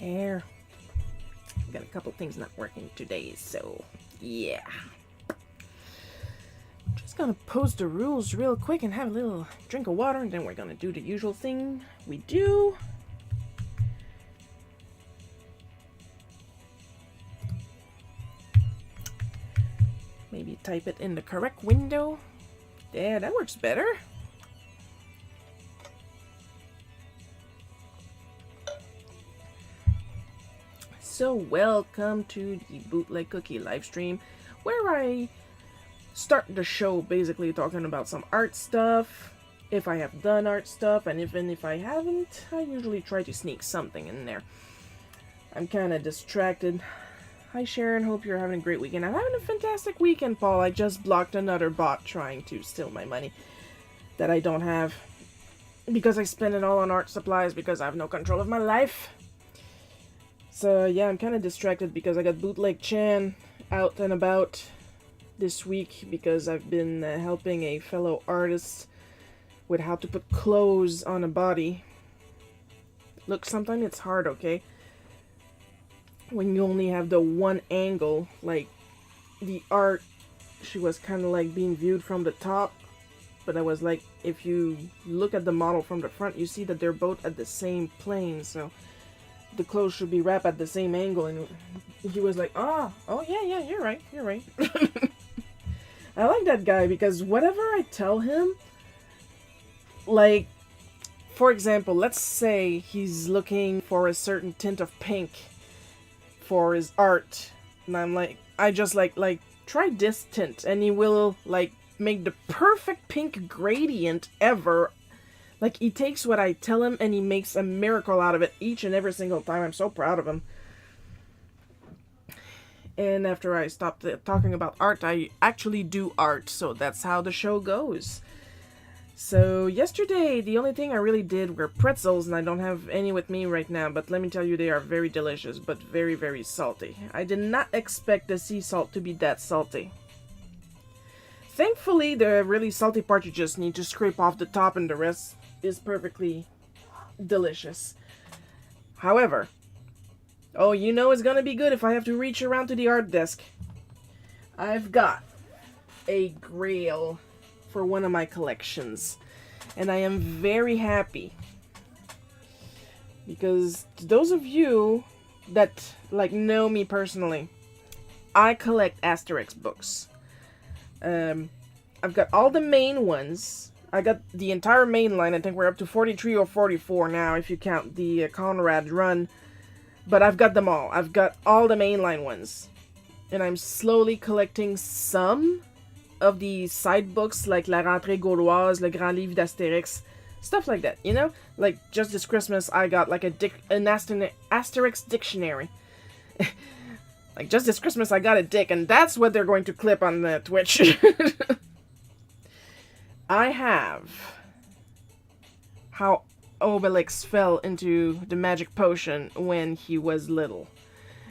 hair. Got a couple things not working today, so yeah. Just gonna post the rules real quick and have a little drink of water, and then we're gonna do the usual thing we do. Maybe type it in the correct window. Yeah, that works better. So welcome to the Bootleg Cookie live stream, where I start the show basically talking about some art stuff, if I have done art stuff, and even if I haven't, I usually try to sneak something in there. I'm kind of distracted. Hi Sharon, hope you're having a great weekend. I'm having a fantastic weekend, Paul. I just blocked another bot trying to steal my money that I don't have, because I spend it all on art supplies because I have no control of my life. So yeah, I'm kind of distracted because I got Bootleg Chan out and about this week because I've been helping a fellow artist with how to put clothes on a body. Look, sometimes it's hard, okay? When you only have the one angle, like the art, she was kind of like being viewed from the top, but I was like, if you look at the model from the front, you see that they're both at the same plane, so the clothes should be wrapped at the same angle. And he was like, oh yeah, you're right. I like that guy because whatever I tell him, like, for example, let's say he's looking for a certain tint of pink for his art, and I'm like, I just like try this tint, and he will like make the perfect pink gradient ever. Like, he takes what I tell him and he makes a miracle out of it each and every single time. I'm so proud of him. And after I stopped talking about art, I actually do art, so that's how the show goes. So yesterday, the only thing I really did were pretzels, and I don't have any with me right now, but let me tell you, they are very delicious, but very, very salty. I did not expect the sea salt to be that salty. Thankfully, the really salty part you just need to scrape off the top, and the rest is perfectly delicious. However, oh, you know it's gonna be good if I have to reach around to the art desk. I've got a grail for one of my collections, and I am very happy because to those of you that like know me personally, I collect Asterix books. I've got all the main ones. I got the entire main line. I think we're up to 43 or 44 now if you count the Conrad run. But I've got them all. I've got all the mainline ones. And I'm slowly collecting some of the side books like La Rentrée Gauloise, Le Grand Livre d'Astérix, stuff like that, you know? Like, just this Christmas I got like an Asterix dictionary. Like, just this Christmas I got a dick, and that's what they're going to clip on the Twitch. I have how Obelix fell into the magic potion when he was little.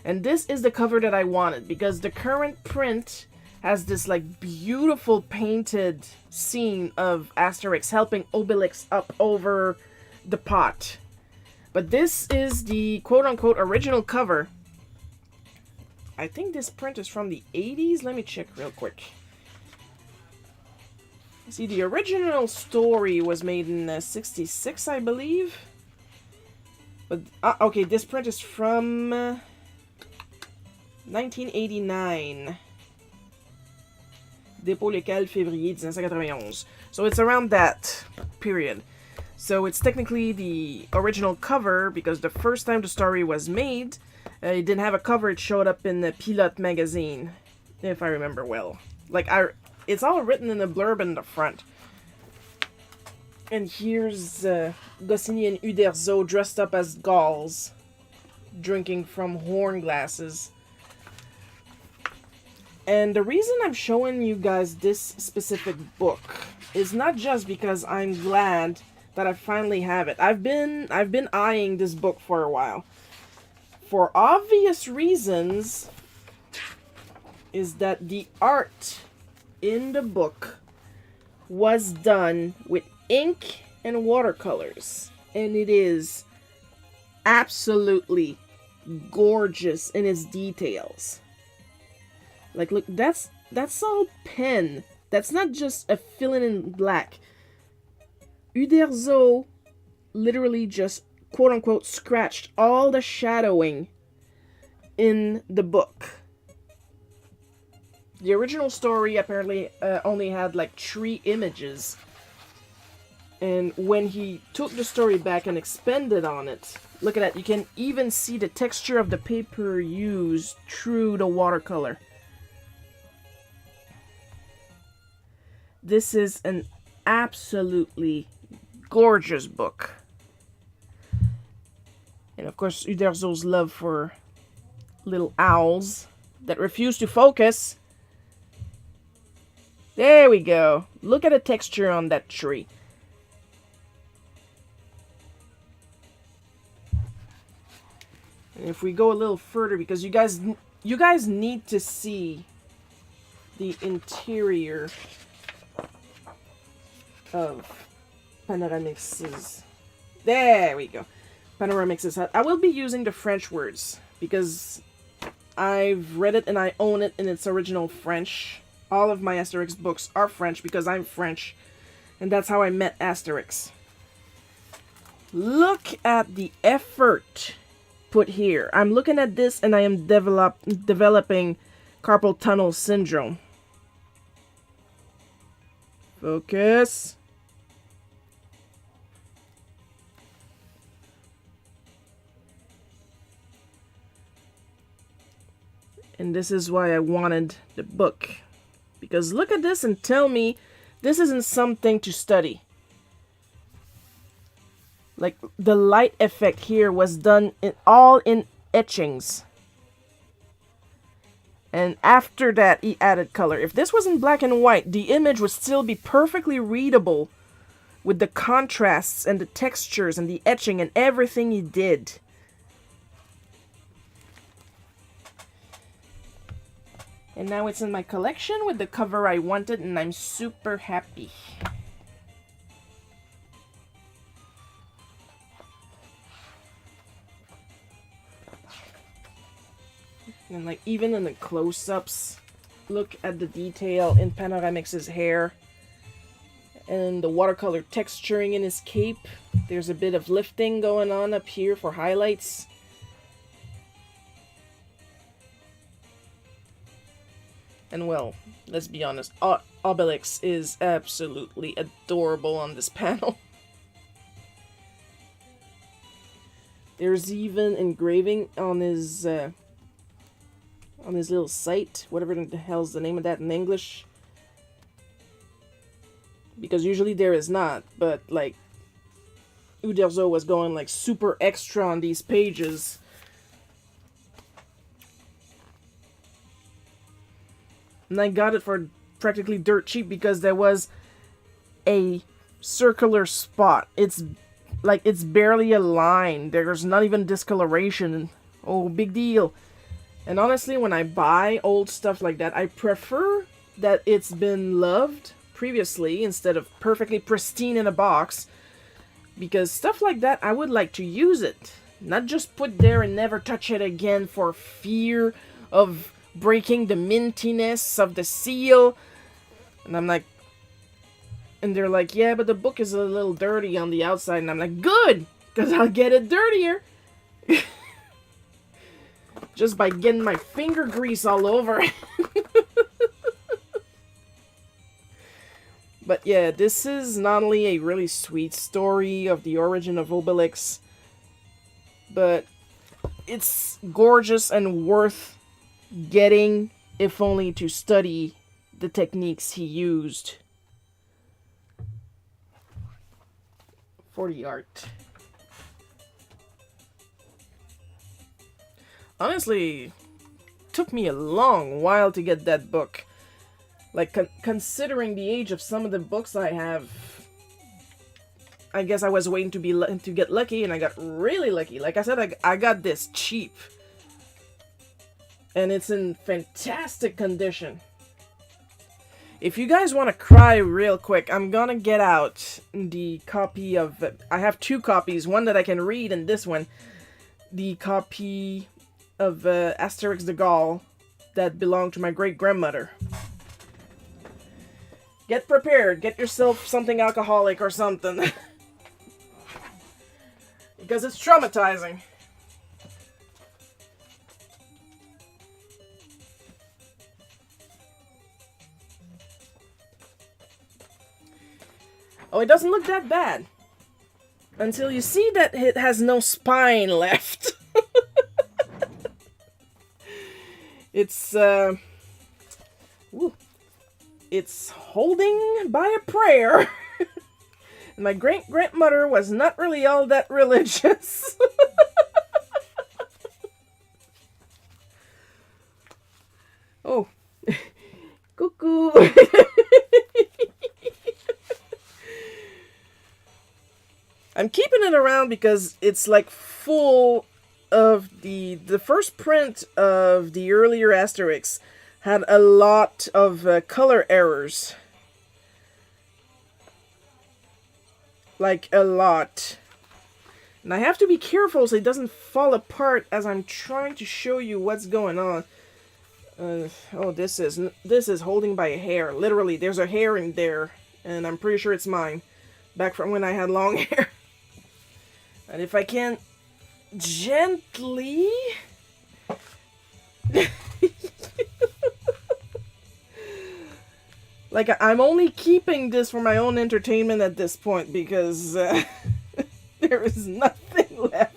And this is the cover that I wanted, because the current print has this like beautiful painted scene of Asterix helping Obelix up over the pot. But this is the quote-unquote original cover. I think this print is from the 80s. Let me check real quick. See, the original story was made in 66, I believe. But, okay, this print is from 1989. Dépôt légal, février 1991. So it's around that period. So it's technically the original cover, because the first time the story was made, it didn't have a cover. It showed up in the Pilote magazine, if I remember well. Like, it's all written in a blurb in the front. And here's Goscinny and Uderzo dressed up as Gauls, drinking from horn glasses. And the reason I'm showing you guys this specific book is not just because I'm glad that I finally have it. I've been eyeing this book for a while. For obvious reasons, is that the art in the book was done with ink and watercolors, and it is absolutely gorgeous in its details. Like, look, that's all pen. That's not just a filling in black. Uderzo literally just, quote-unquote, scratched all the shadowing in the book. The original story apparently only had like 3 images. And when he took the story back and expanded on it, look at that, you can even see the texture of the paper used through the watercolor. This is an absolutely gorgeous book. And of course, Uderzo's love for little owls that refuse to focus. There we go. Look at the texture on that tree. And if we go a little further, because you guys need to see the interior of Panoramix's. There we go. Panoramix's. I will be using the French words because I've read it and I own it in its original French. All of my Asterix books are French because I'm French, and that's how I met Asterix. Look at the effort put here. I'm looking at this and I am developing carpal tunnel syndrome. Focus. And this is why I wanted the book. Because look at this and tell me this isn't something to study. Like, the light effect here was done all in etchings. And after that, he added color. If this was in black and white, the image would still be perfectly readable with the contrasts and the textures and the etching and everything he did. And now it's in my collection with the cover I wanted, and I'm super happy. And like, even in the close-ups, look at the detail in Panoramix's hair. And the watercolor texturing in his cape. There's a bit of lifting going on up here for highlights. And well, let's be honest, Obelix is absolutely adorable on this panel. There's even engraving on his little site, whatever the hell's the name of that in English. Because usually there is not, but like, Uderzo was going like super extra on these pages. And I got it for practically dirt cheap because there was a circular spot. It's like, it's barely a line. There's not even discoloration. Oh, big deal. And honestly, when I buy old stuff like that, I prefer that it's been loved previously instead of perfectly pristine in a box. Because stuff like that, I would like to use it. Not just put there and never touch it again for fear of breaking the mintiness of the seal. And I'm like, and they're like, yeah, but the book is a little dirty on the outside. And I'm like, good, because I'll get it dirtier. Just by getting my finger grease all over it. But yeah, this is not only a really sweet story of the origin of Obelix, but it's gorgeous and worth getting, if only to study the techniques he used for the art. Honestly, took me a long while to get that book. Like, considering the age of some of the books I have, I guess I was waiting to get lucky, and I got really lucky. Like I said, I got this cheap. And it's in fantastic condition. If you guys want to cry real quick, I'm gonna get out the copy of... I have 2 copies, one that I can read and this one. The copy of Asterix the Gaul that belonged to my great-grandmother. Get prepared. Get yourself something alcoholic or something. Because it's traumatizing. Oh, it doesn't look that bad. Until you see that it has no spine left. It's, it's holding by a prayer. My great-grandmother was not really all that religious. Oh. Cuckoo. I'm keeping it around because it's like full of the first print of the earlier Asterix had a lot of color errors. Like a lot. And I have to be careful so it doesn't fall apart as I'm trying to show you what's going on. Oh, this is holding by a hair. Literally, there's a hair in there, and I'm pretty sure it's mine. Back from when I had long hair. And if I can gently... Like, I'm only keeping this for my own entertainment at this point because there is nothing left.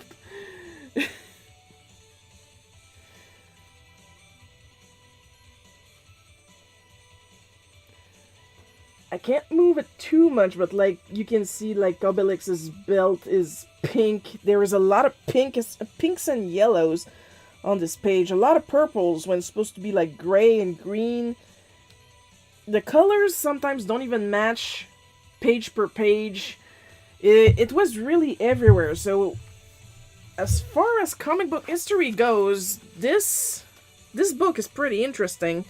I can't move it too much, but like you can see, like Obelix's belt is pink. There is a lot of pinks and yellows on this page. A lot of purples when it's supposed to be like gray and green. The colors sometimes don't even match page per page. It was really everywhere. So as far as comic book history goes, this book is pretty interesting.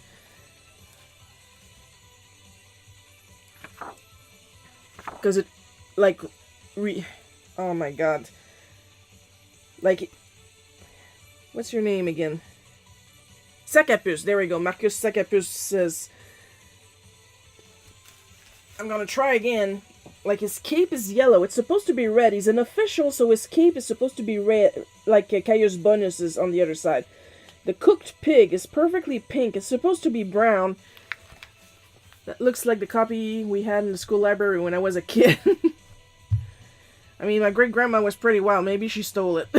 Because it, like, oh my god. Like, what's your name again? Sakapus, there we go. Marcus Sakapus says, I'm gonna try again. Like, his cape is yellow. It's supposed to be red. He's an official, so his cape is supposed to be red, like Caius Bonus is on the other side. The cooked pig is perfectly pink. It's supposed to be brown. That looks like the copy we had in the school library when I was a kid. I mean, my great-grandma was pretty wild. Maybe she stole it.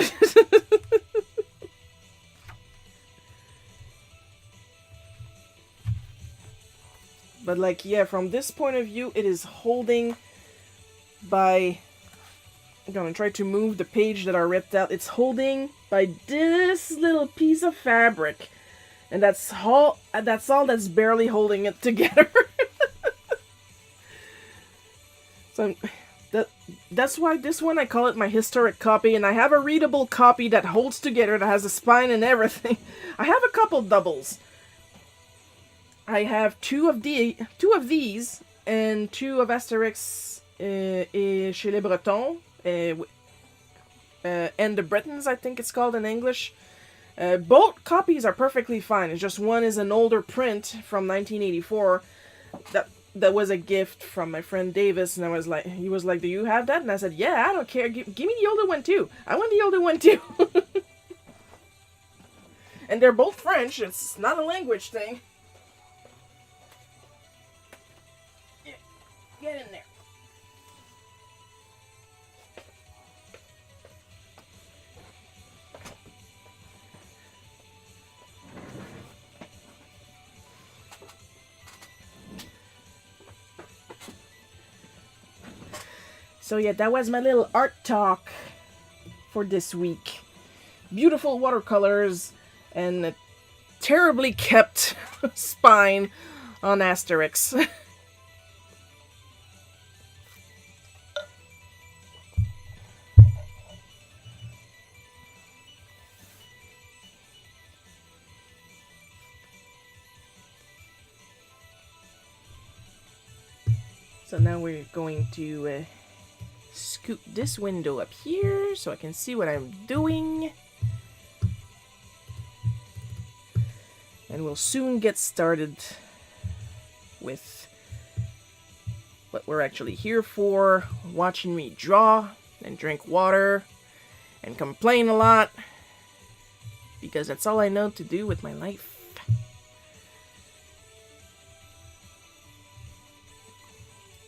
But, like, yeah, from this point of view, it is holding by... I'm gonna try to move the page that are ripped out. It's holding by this little piece of fabric. And that's all that's barely holding it together. So that's why this one I call it my historic copy, and I have a readable copy that holds together, that has a spine and everything. I have a couple doubles. I have two of these and two of Asterix chez les Bretons and the Bretons, I think it's called in English. Both copies are perfectly fine. It's just one is an older print from 1984 that was a gift from my friend Davis, and he was like, do you have that? And I said, yeah, I don't care. Give me the older one too. I want the older one too. And they're both French. It's not a language thing. Yeah. Get in there. So yeah, that was my little art talk for this week. Beautiful watercolors and a terribly kept spine on Asterix. So now we're going to scoot this window up here so I can see what I'm doing. and we'll soon get started with what we're actually here for, watching me draw and drink water and complain a lot, because that's all I know to do with my life.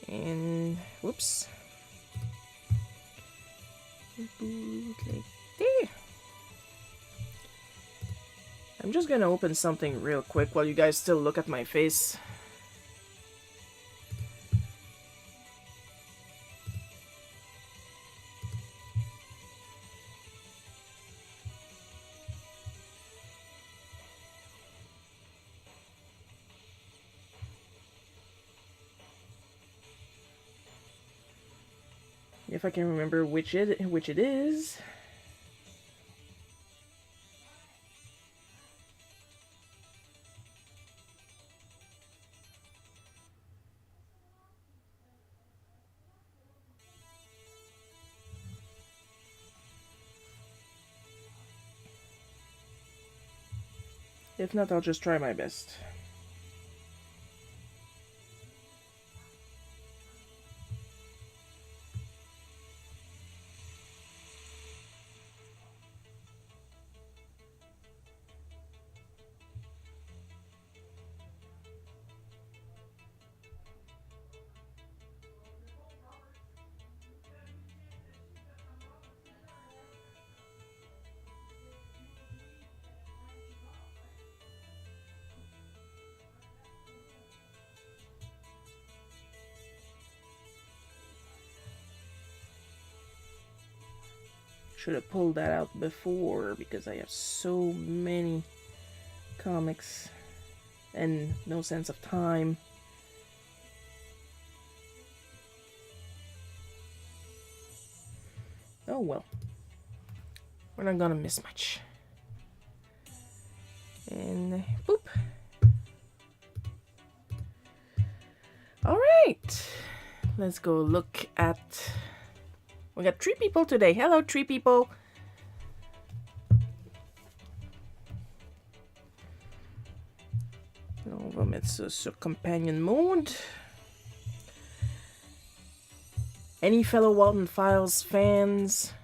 And whoops. Bootleg. There. I'm just gonna open something real quick while you guys still look at my face. If I can remember which it is. If not, I'll just try my best. Should have pulled that out before, because I have so many comics and no sense of time. Oh well. We're not gonna miss much. And boop. Alright. Let's go look at... We got 3 people today. Hello, 3 people. On va mettre ça sur companion mode. Any fellow Walton Files fans?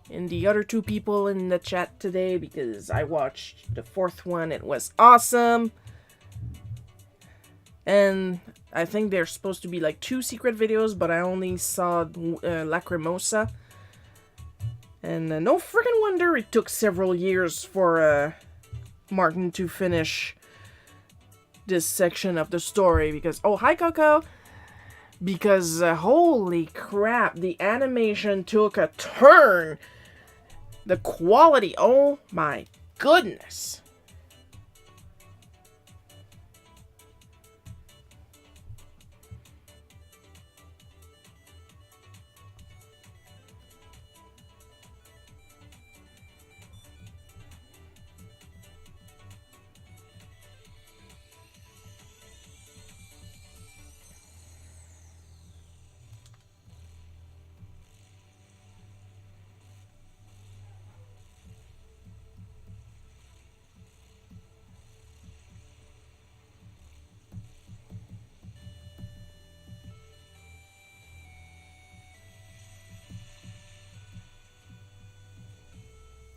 And the other 2 people in the chat today, because I watched the 4th one. It was awesome. And I think there's supposed to be like 2 secret videos, but I only saw Lacrimosa. And no freaking wonder it took several years for Martin to finish this section of the story. Because, oh, hi Coco! Because, holy crap, the animation took a turn! The quality, oh my goodness!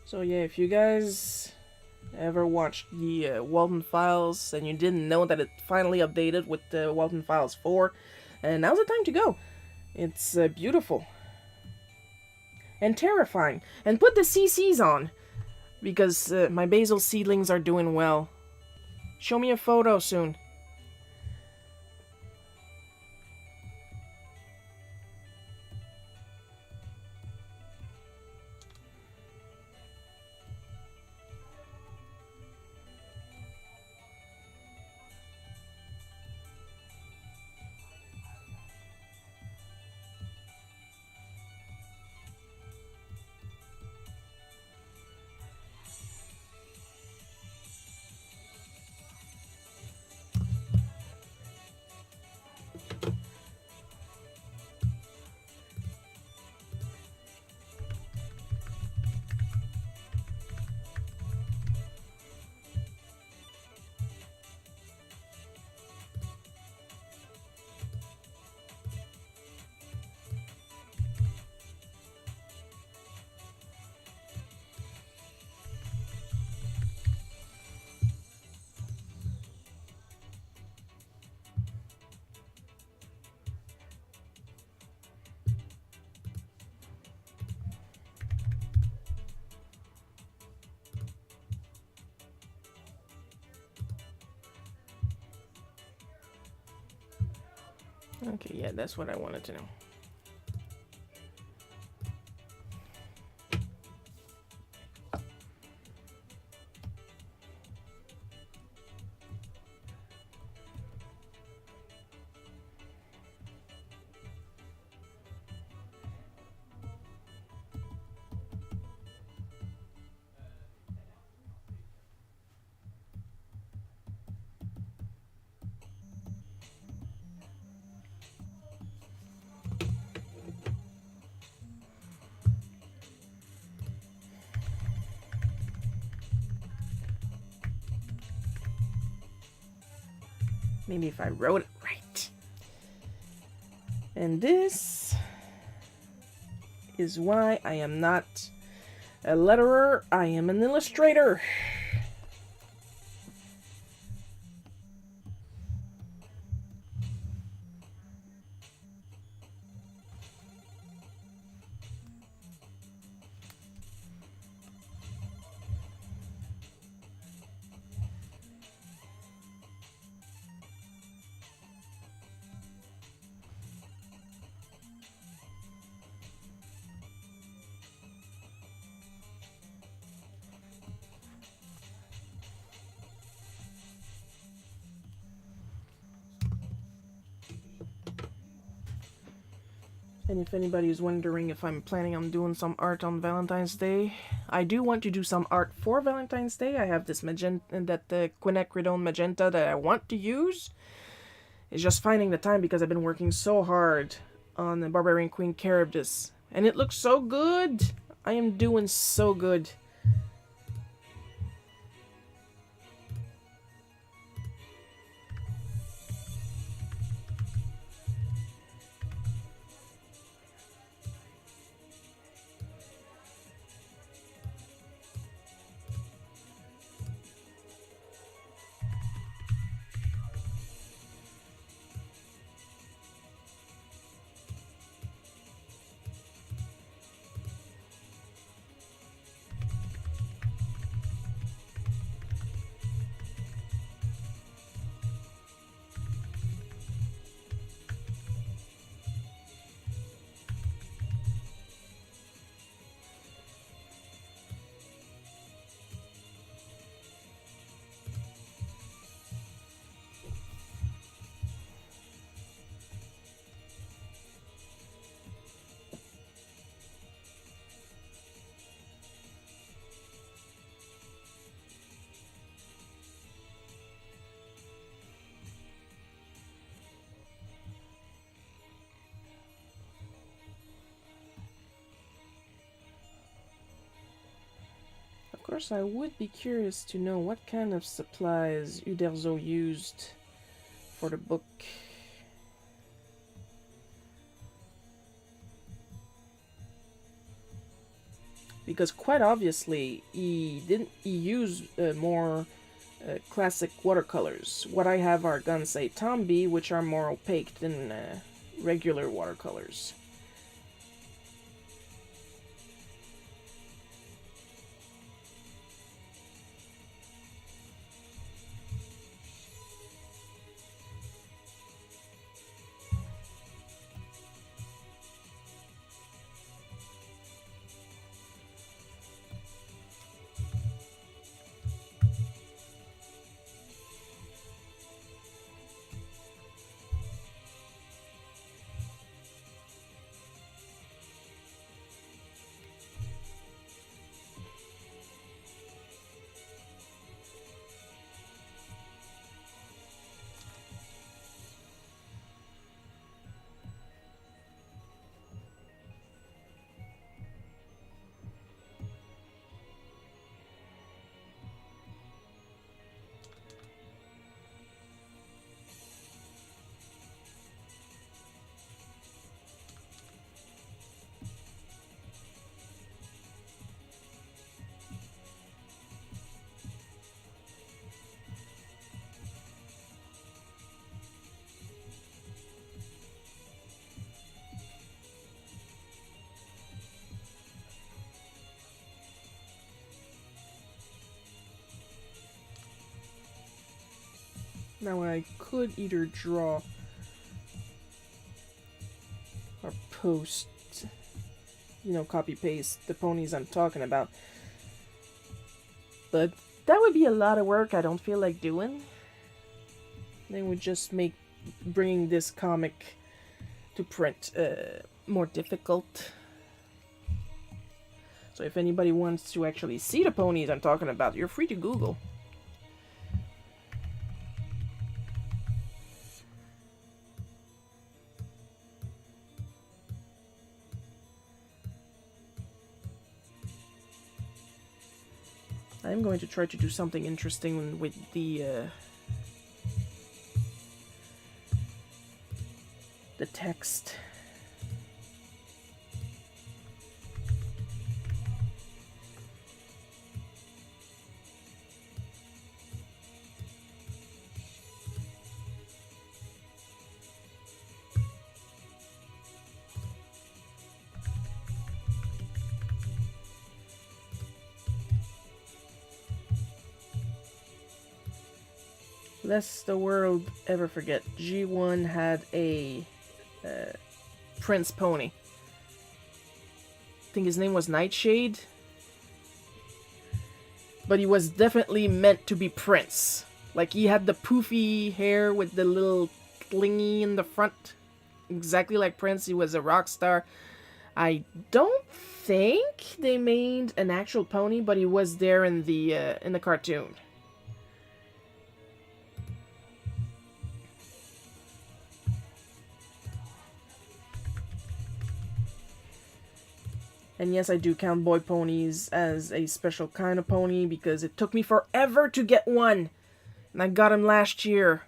So yeah, if you guys ever watched the Walton Files and you didn't know that it finally updated with the Walton Files 4, and now's the time to go. It's beautiful. And terrifying. And put the CCs on, because my basil seedlings are doing well. Show me a photo soon. Okay, yeah, that's what I wanted to know. Maybe if I wrote it right. And this is why I am not a letterer, I am an illustrator. And if anybody is wondering if I'm planning on doing some art on Valentine's Day, I do want to do some art for Valentine's Day. I have this magenta, that quinacridone magenta that I want to use. It's just finding the time because I've been working so hard on the Barbarian Queen Charybdis. And it looks so good! I am doing so good. Of course, I would be curious to know what kind of supplies Uderzo used for the book. Because quite obviously, he used more classic watercolors. What I have are Gansei Tombi, which are more opaque than regular watercolors. Now I could either draw post, copy paste the ponies I'm talking about. But that would be a lot of work I don't feel like doing. They would just make bringing this comic to print more difficult. So if anybody wants to actually see the ponies I'm talking about, you're free to Google. I'm going to try to do something interesting with the text. Lest the world ever forget, G1 had a Prince pony. I think his name was Nightshade. But he was definitely meant to be Prince. Like, he had the poofy hair with the little clingy in the front. Exactly like Prince, he was a rock star. I don't think they made an actual pony, but he was there in the cartoon. And yes, I do count boy ponies as a special kind of pony because it took me forever to get one. And I got him last year.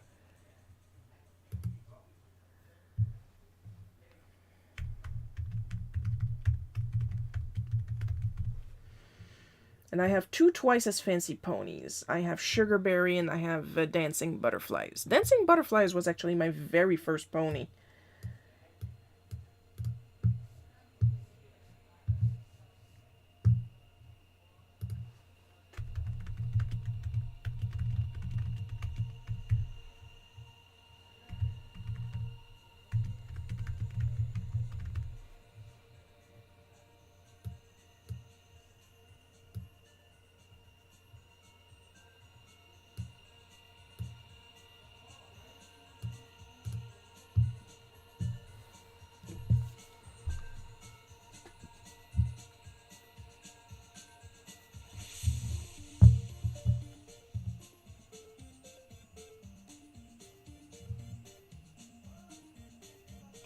And I have two twice as fancy ponies. I have Sugarberry and I have Dancing Butterflies. Dancing Butterflies was actually my very first pony.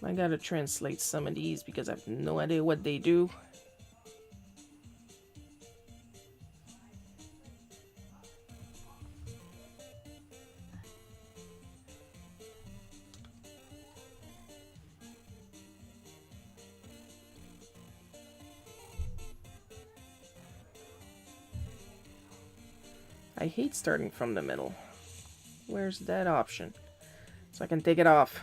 I gotta translate some of these because I have no idea what they do. I hate starting from the middle. Where's that option? So I can take it off.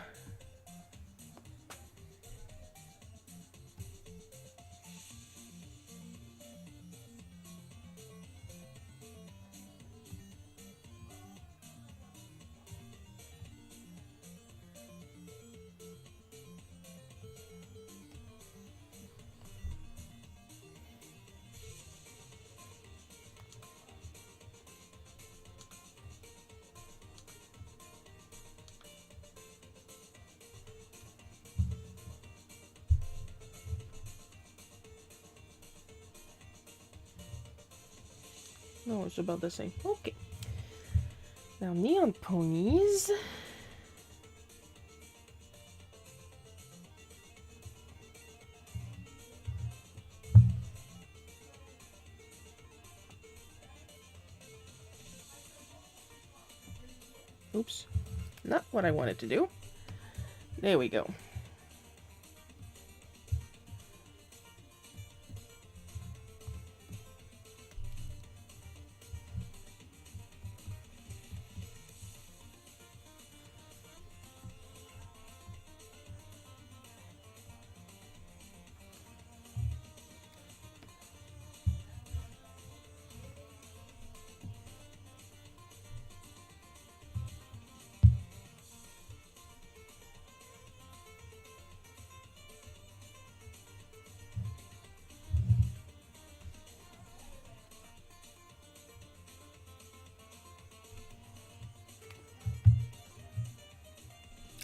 No, it's about the same. Okay. Now, neon ponies. Oops. Not what I wanted to do. There we go.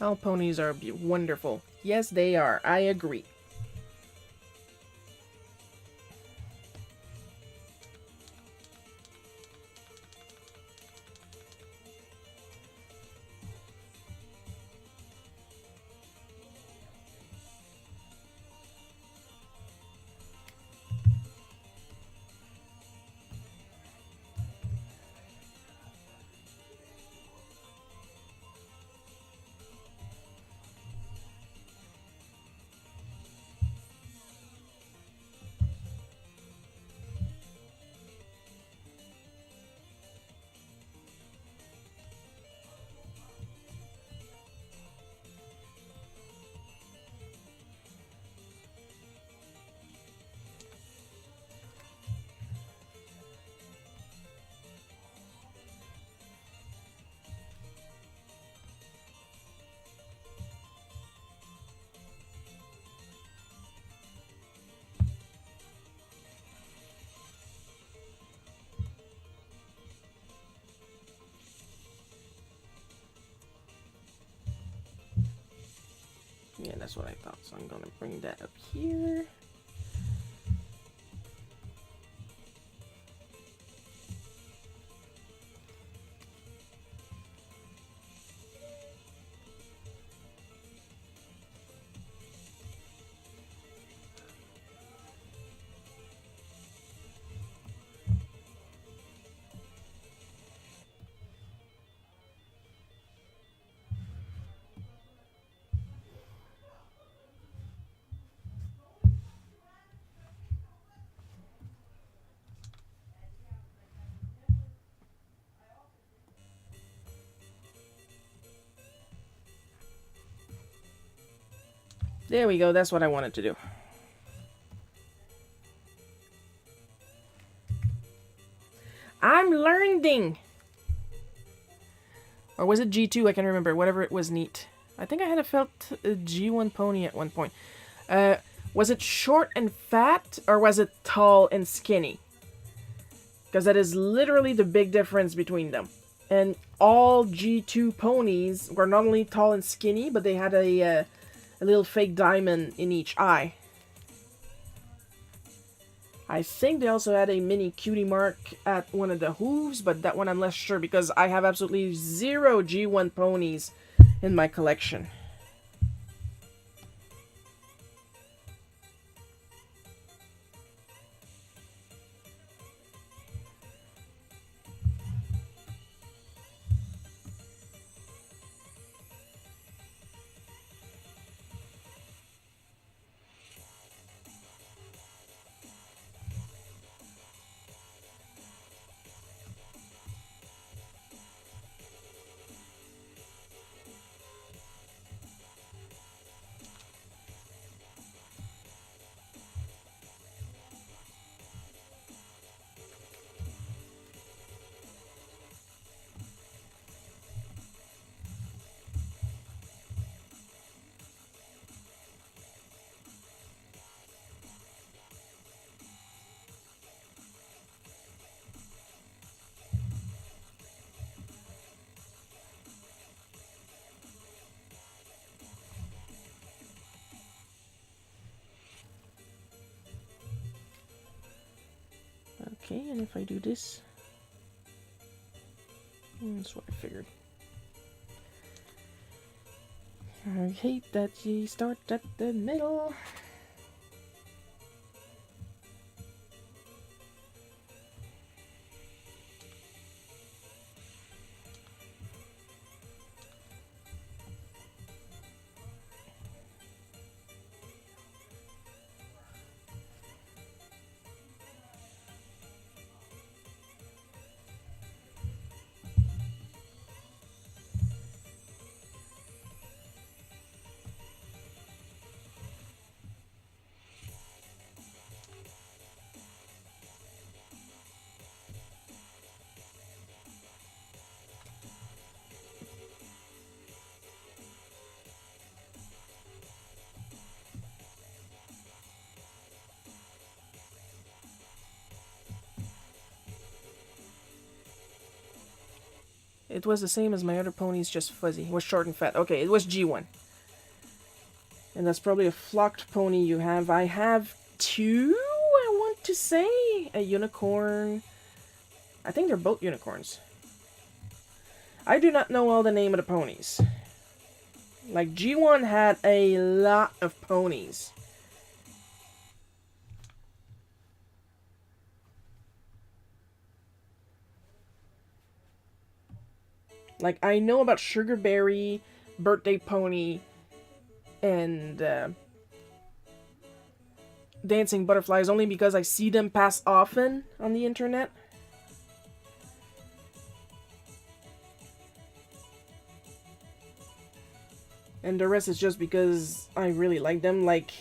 All ponies are wonderful. Yes, they are. I agree. Yeah, that's what I thought. So I'm gonna bring that up here. There we go. That's what I wanted to do. I'm learning. Or was it G2? I can remember. Whatever it was, neat. I think I had a felt G1 pony at one point. Was it short and fat, or was it tall and skinny? Because that is literally the big difference between them. And all G2 ponies were not only tall and skinny, but they had a little fake diamond in each eye. I think they also had a mini cutie mark at one of the hooves, but that one I'm less sure because I have absolutely 0 G1 ponies in my collection. Okay, and if I do this, that's what I figured. I hate that you start at the middle. It was the same as my other ponies, just fuzzy. It was short and fat. Okay, it was G1. And that's probably a flocked pony you have. I have two, I want to say. A unicorn. I think they're both unicorns. I do not know all the name of the ponies. Like, G1 had a lot of ponies. Like, I know about Sugarberry, Birthday Pony, and Dancing Butterflies only because I see them pass often on the internet. And the rest is just because I really like them. Like,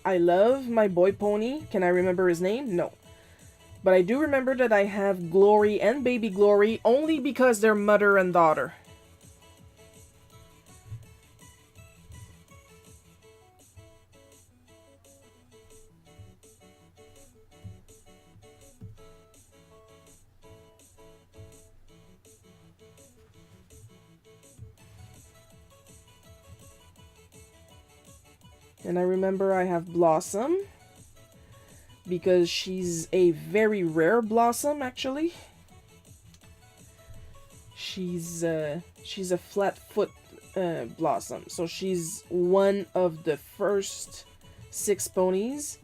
I love my boy pony. Can I remember his name? No. But I do remember that I have Glory and Baby Glory only because they're mother and daughter. And I remember I have Blossom because she's a very rare Blossom, actually. She's a flat foot Blossom, so she's one of the first 6 ponies.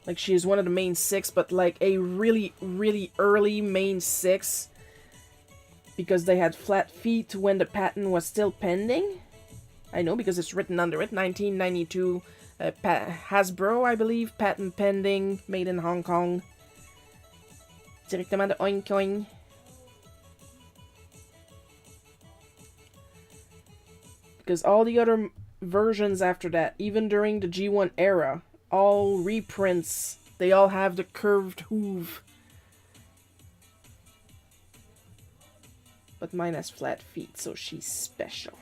Like, she is one of the main 6, but like a really, really early main 6 because they had flat feet when the patent was still pending. I know because it's written under it, 1992, Hasbro, I believe, patent pending, made in Hong Kong. Directement de Oink Oink. Because all the other versions after that, even during the G1 era, all reprints, they all have the curved hoof. But mine has flat feet, so she's special.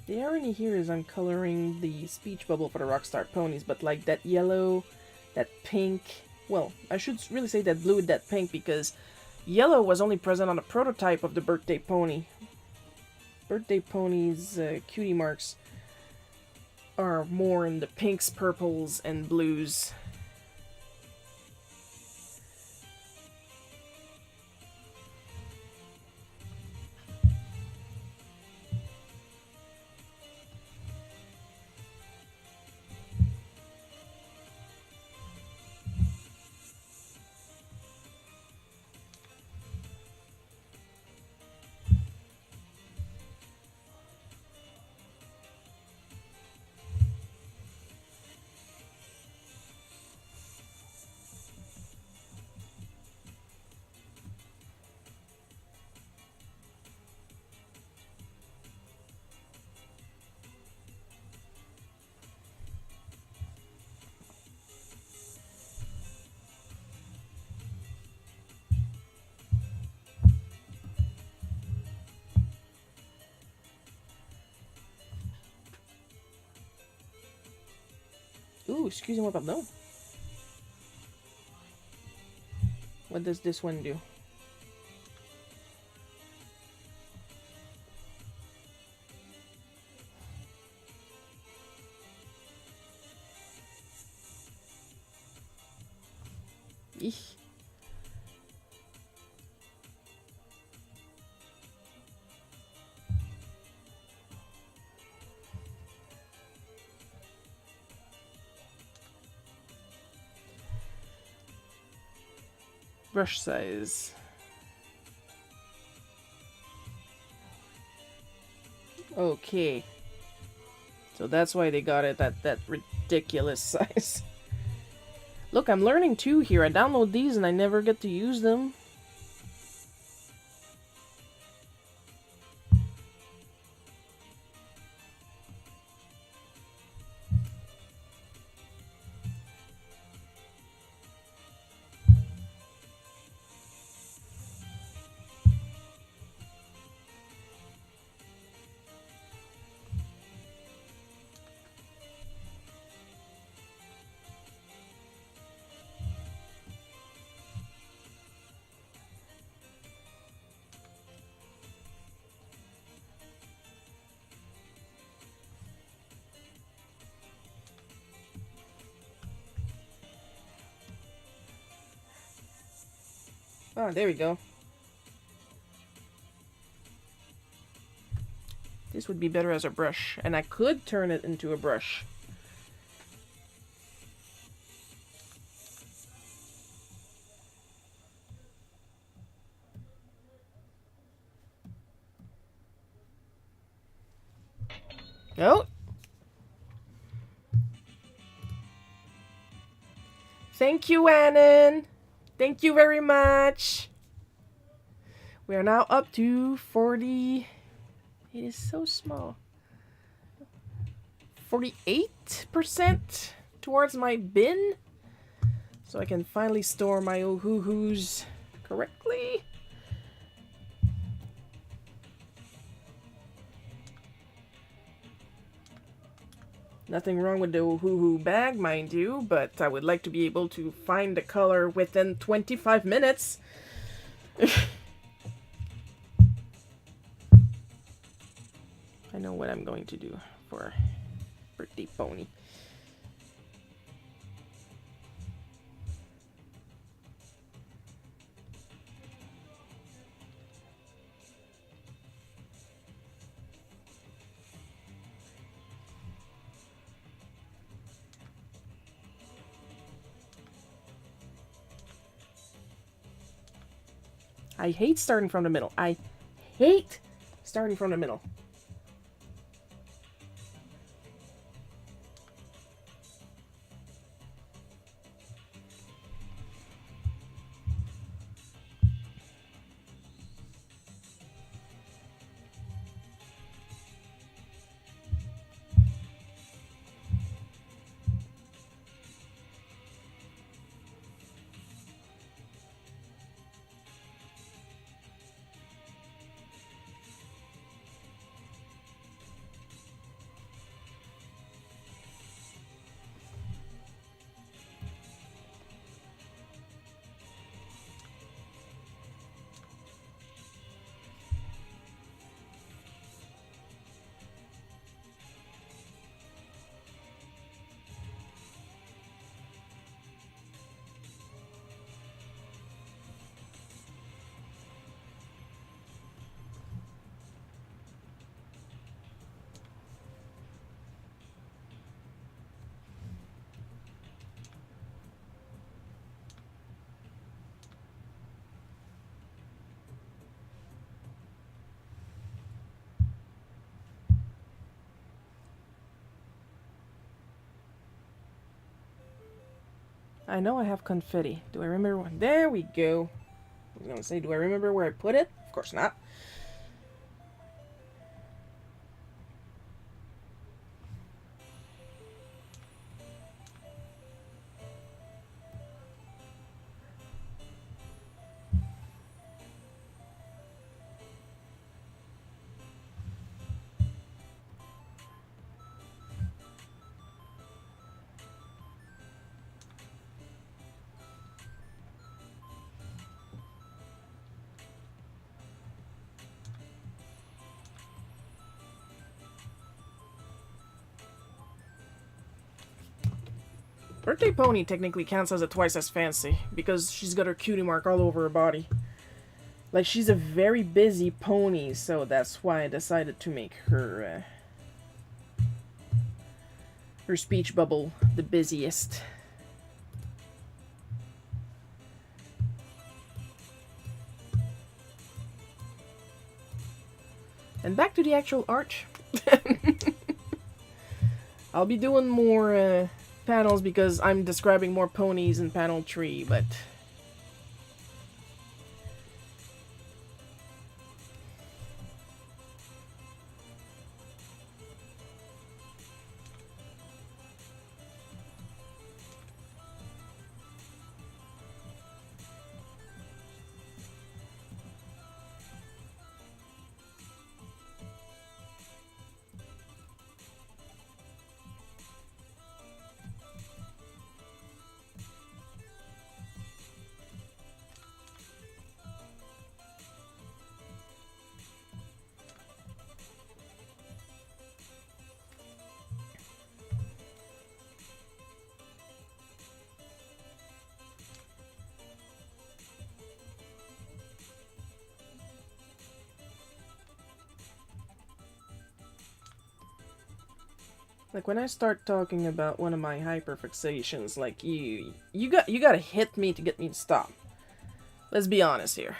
The irony here is I'm coloring the speech bubble for the Rockstar ponies, but like that yellow, that pink, well, I should really say that blue with that pink because yellow was only present on a prototype of the Birthday Pony. Birthday Pony's cutie marks are more in the pinks, purples, and blues. Ooh, excusez-moi, pardon. What does this one do? Eek. brush size. Okay. So that's why they got it at that ridiculous size. Look, I'm learning too here. I download these and I never get to use them. Oh, there we go. This would be better as a brush, and I could turn it into a brush. Oh! Thank you, Annan! Thank you very much! We are now up to 40... It is so small. 48% towards my bin. So I can finally store my oohoo-hoos correctly. Nothing wrong with the oohoo-hoo bag, mind you, but I would like to be able to find the color within 25 minutes. I know what I'm going to do for birthday pony. I hate starting from the middle. I hate starting from the middle. I know I have confetti. Do I remember when? There we go. I was gonna say, do I remember where I put it? Of course not. Birthday Pony technically counts as a twice as fancy, because she's got her cutie mark all over her body. Like, she's a very busy pony, so that's why I decided to make her, her speech bubble the busiest. And back to the actual art. I'll be doing more panels because I'm describing more ponies in panel 3, but... Like when I start talking about one of my hyperfixations, like you gotta hit me to get me to stop. Let's be honest here.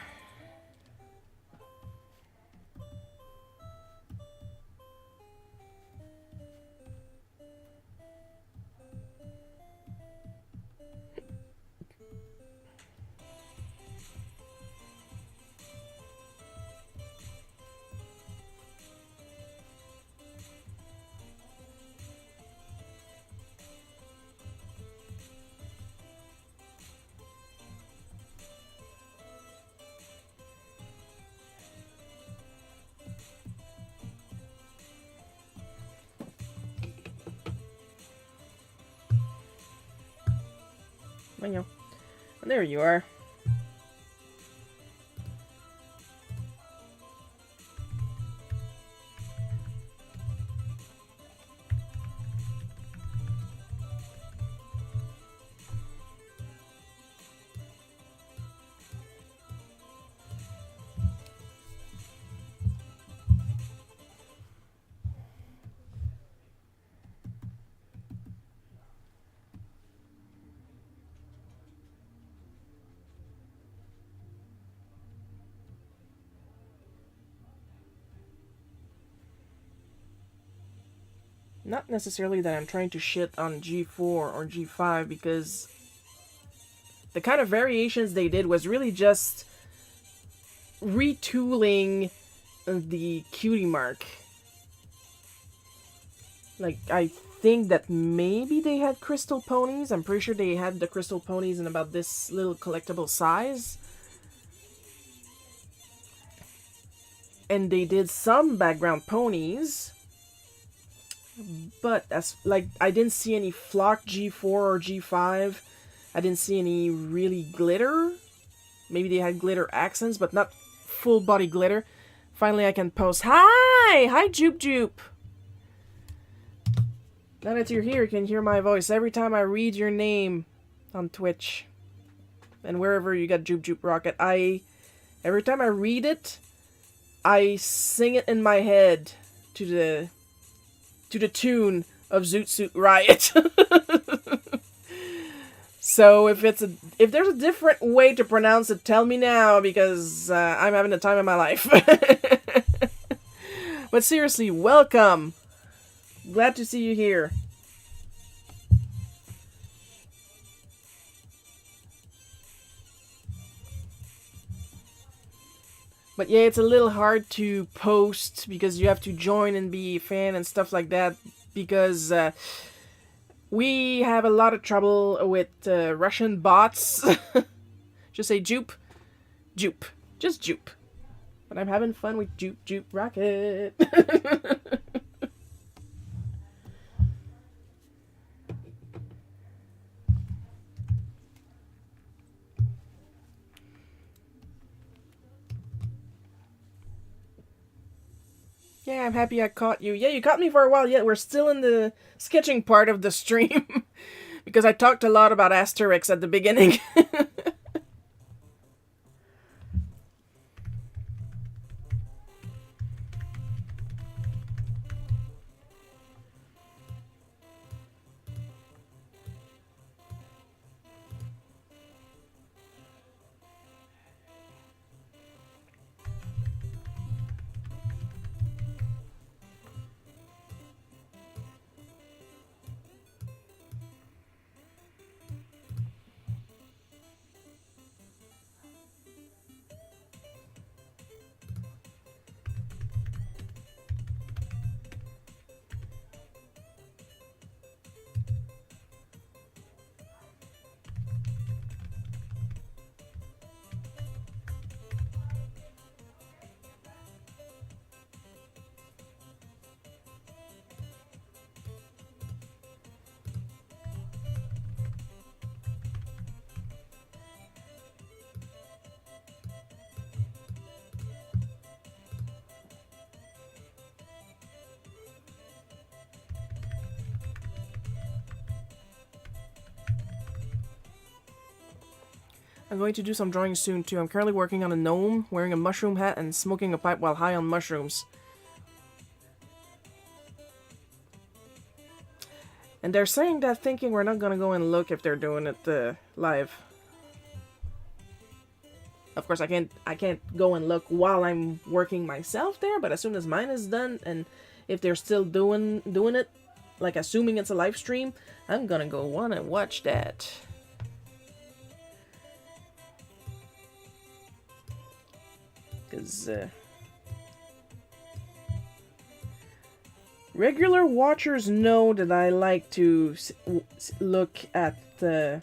I know. There you are. Not necessarily that I'm trying to shit on G4 or G5, because the kind of variations they did was really just retooling the cutie mark. Like, I think that maybe they had crystal ponies. I'm pretty sure they had the crystal ponies in about this little collectible size. And they did some background ponies. But that's like, I didn't see any flock G4 or G5. I didn't see any really glitter. Maybe they had glitter accents, but not full body glitter. Finally, I can post. Hi! Hi, Joop Joop! Now that you're here, you can hear my voice every time I read your name on Twitch. And wherever you got Joop Joop Rocket. Every time I read it, I sing it in my head to the tune of Zoot Suit Riot. So if there's a different way to pronounce it, tell me now, because I'm having the time of my life. But seriously, welcome. Glad to see you here. But yeah, it's a little hard to post because you have to join and be a fan and stuff like that, because we have a lot of trouble with Russian bots. Just say Joop. Joop. Just Joop. But I'm having fun with Joop Joop Rocket. Yeah, I'm happy I caught you. Yeah, you caught me for a while, yet we're still in the sketching part of the stream. Because I talked a lot about Asterix at the beginning. I'm going to do some drawing soon too. I'm currently working on a gnome, wearing a mushroom hat, and smoking a pipe while high on mushrooms. And they're saying that thinking we're not gonna go and look if they're doing it live. Of course, I can't go and look while I'm working myself there, but as soon as mine is done, and if they're still doing it, like assuming it's a live stream, I'm gonna go on and watch that. Because regular watchers know that I like to look at the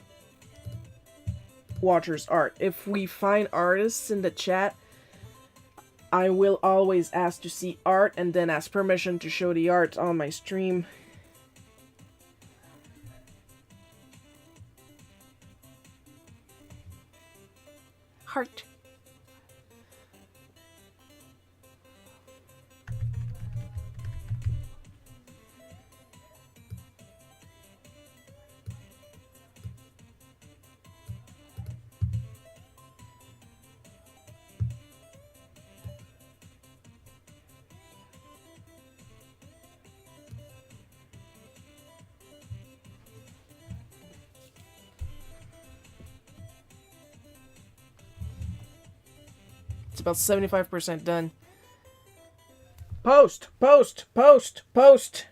watchers' art. If we find artists in the chat, I will always ask to see art and then ask permission to show the art on my stream. Heart. It's about 75% done. Post! Post! Post! Post!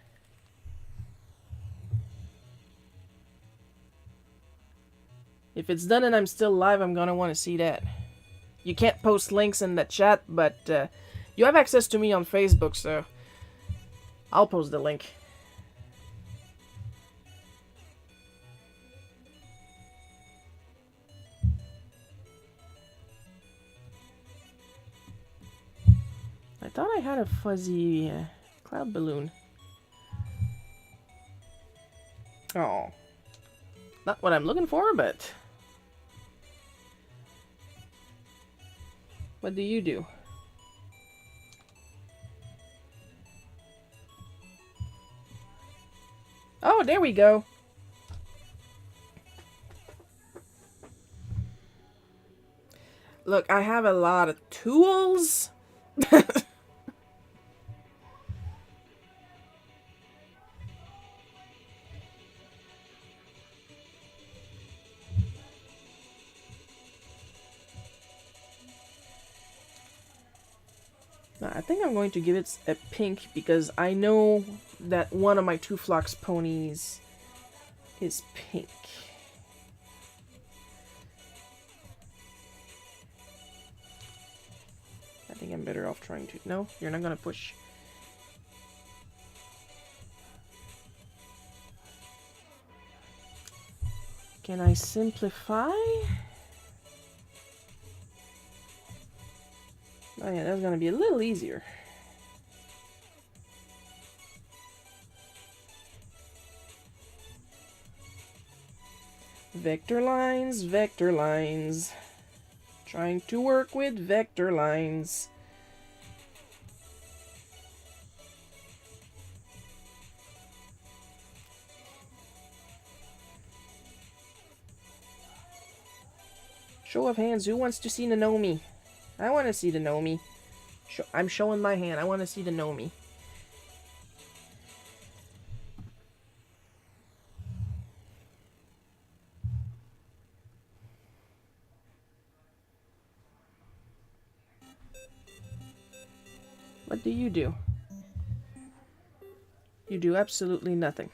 If it's done and I'm still live, I'm gonna want to see that. You can't post links in the chat, but you have access to me on Facebook, so I'll post the link. I thought I had a fuzzy cloud balloon. Oh. Not what I'm looking for, but... What do you do? Oh, there we go. Look, I have a lot of tools. I think I'm going to give it a pink because I know that one of my Two Flocks ponies is pink. I think I'm better off trying to... No, you're not gonna push. Can I simplify? Oh yeah, that's gonna be a little easier. Vector lines, vector lines. Trying to work with vector lines. Show of hands, who wants to see Nanomi? I want to see the Nomi. I'm showing my hand. I want to see the Nomi. What do you do? You do absolutely nothing.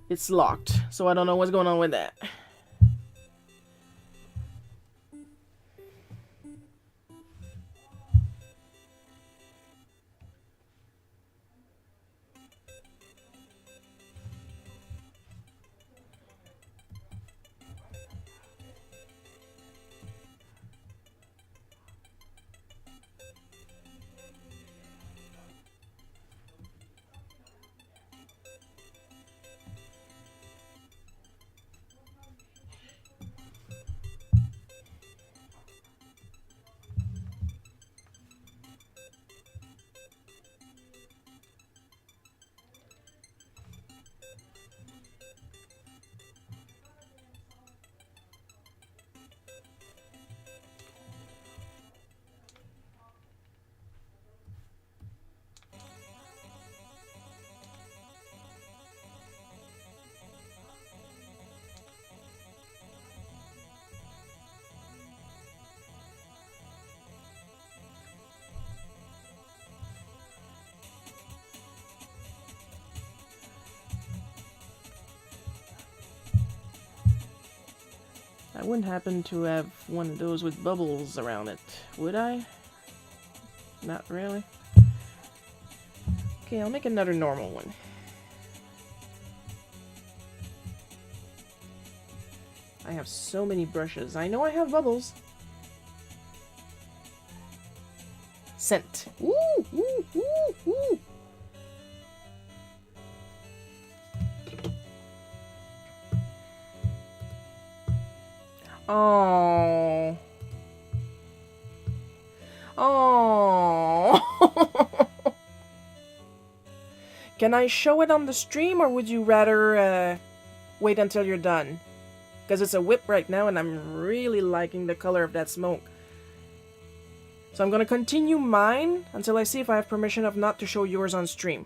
It's locked, so I don't know what's going on with that. I wouldn't happen to have one of those with bubbles around it, would I? Not really. Okay, I'll make another normal one. I have so many brushes. I know I have bubbles. Scent. Woo! Woo! Woo! Woo! Oh. Oh. Can I show it on the stream, or would you rather wait until you're done? Because it's a whip right now, and I'm really liking the color of that smoke. So I'm going to continue mine until I see if I have permission of not to show yours on stream.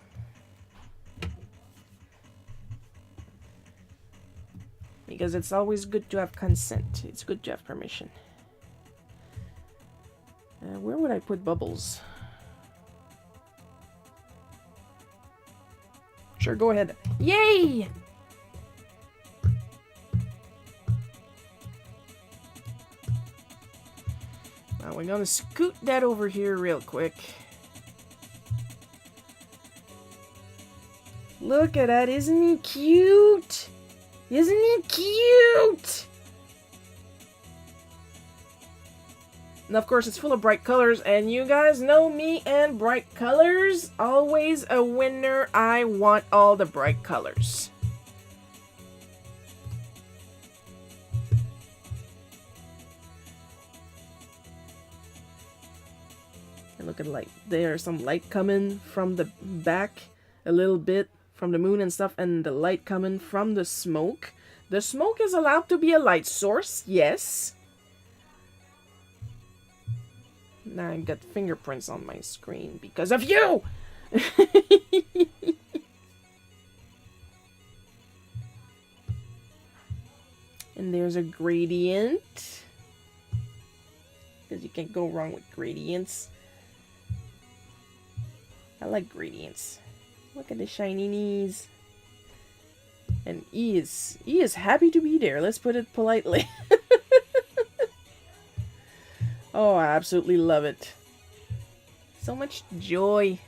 Because it's always good to have consent. It's good to have permission. Where would I put bubbles? Sure, go ahead. Yay! Now we're gonna scoot that over here real quick. Look at that, isn't he cute? Isn't he cute? And of course it's full of bright colors, and you guys know me and bright colors. Always a winner. I want all the bright colors. And look at light. There's some light coming from the back a little bit from the moon and stuff, and the light coming from the smoke. The smoke is allowed to be a light source, yes. Now I've got fingerprints on my screen because of you! And there's a gradient. Because you can't go wrong with gradients. I like gradients. Look at the shiny knees. And he is happy to be there. Let's put it politely. Oh, I absolutely love it. So much joy.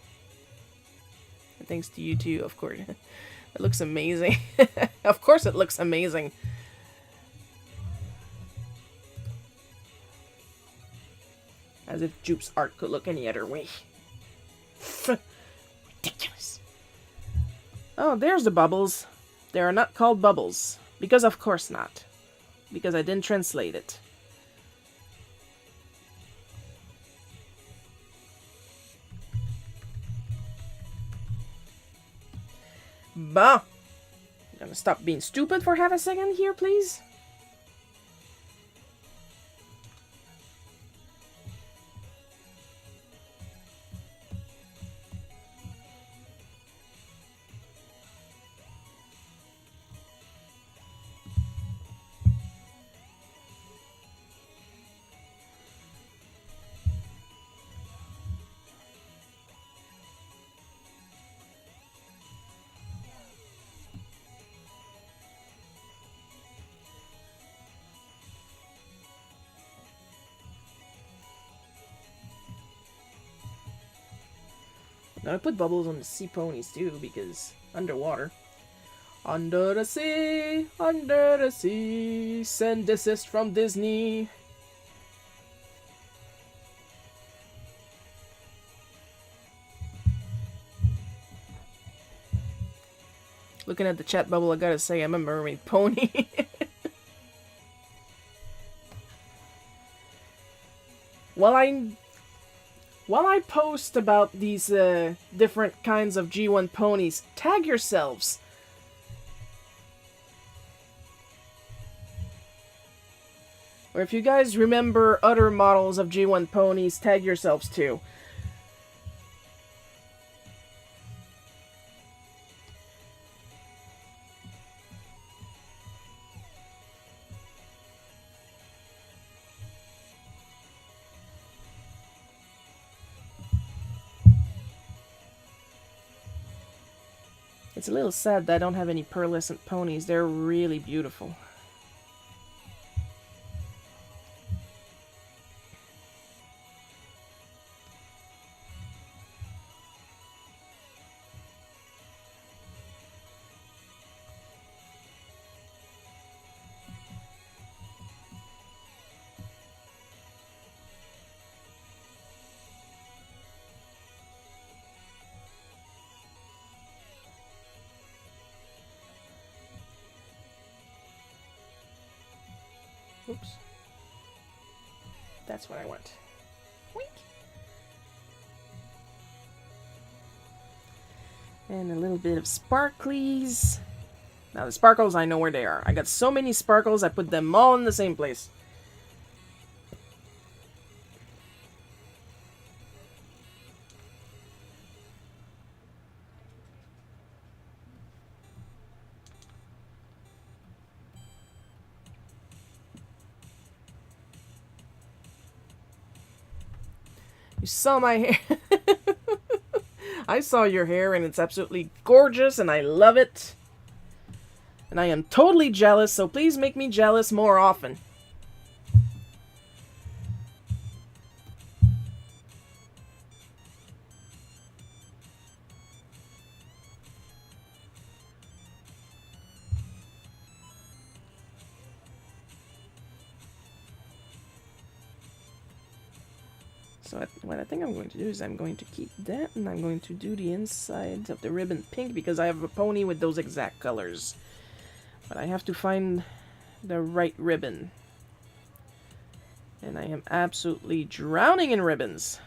And thanks to you too, of course. It looks amazing. Of course it looks amazing. As if Jupe's art could look any other way. Ridiculous. Oh, there's the bubbles. They are not called bubbles. Because of course not. Because I didn't translate it. Bah! I'm gonna stop being stupid for half a second here, please. Now I put bubbles on the sea ponies too, because underwater. Under the sea, send desist from Disney. Looking at the chat bubble, I gotta say I'm a mermaid pony. While I post about these different kinds of G1 ponies, tag yourselves. Or if you guys remember other models of G1 ponies, tag yourselves too. It's a little sad that I don't have any pearlescent ponies. They're really beautiful. Oops. That's what I want. Wink. And a little bit of sparklies. Now the sparkles, I know where they are. I got so many sparkles, I put them all in the same place. You saw my hair. I saw your hair and it's absolutely gorgeous and I love it. And I am totally jealous, so please make me jealous more often. So what I think I'm going to do is I'm going to keep that and I'm going to do the inside of the ribbon pink because I have a pony with those exact colors. But I have to find the right ribbon. And I am absolutely drowning in ribbons.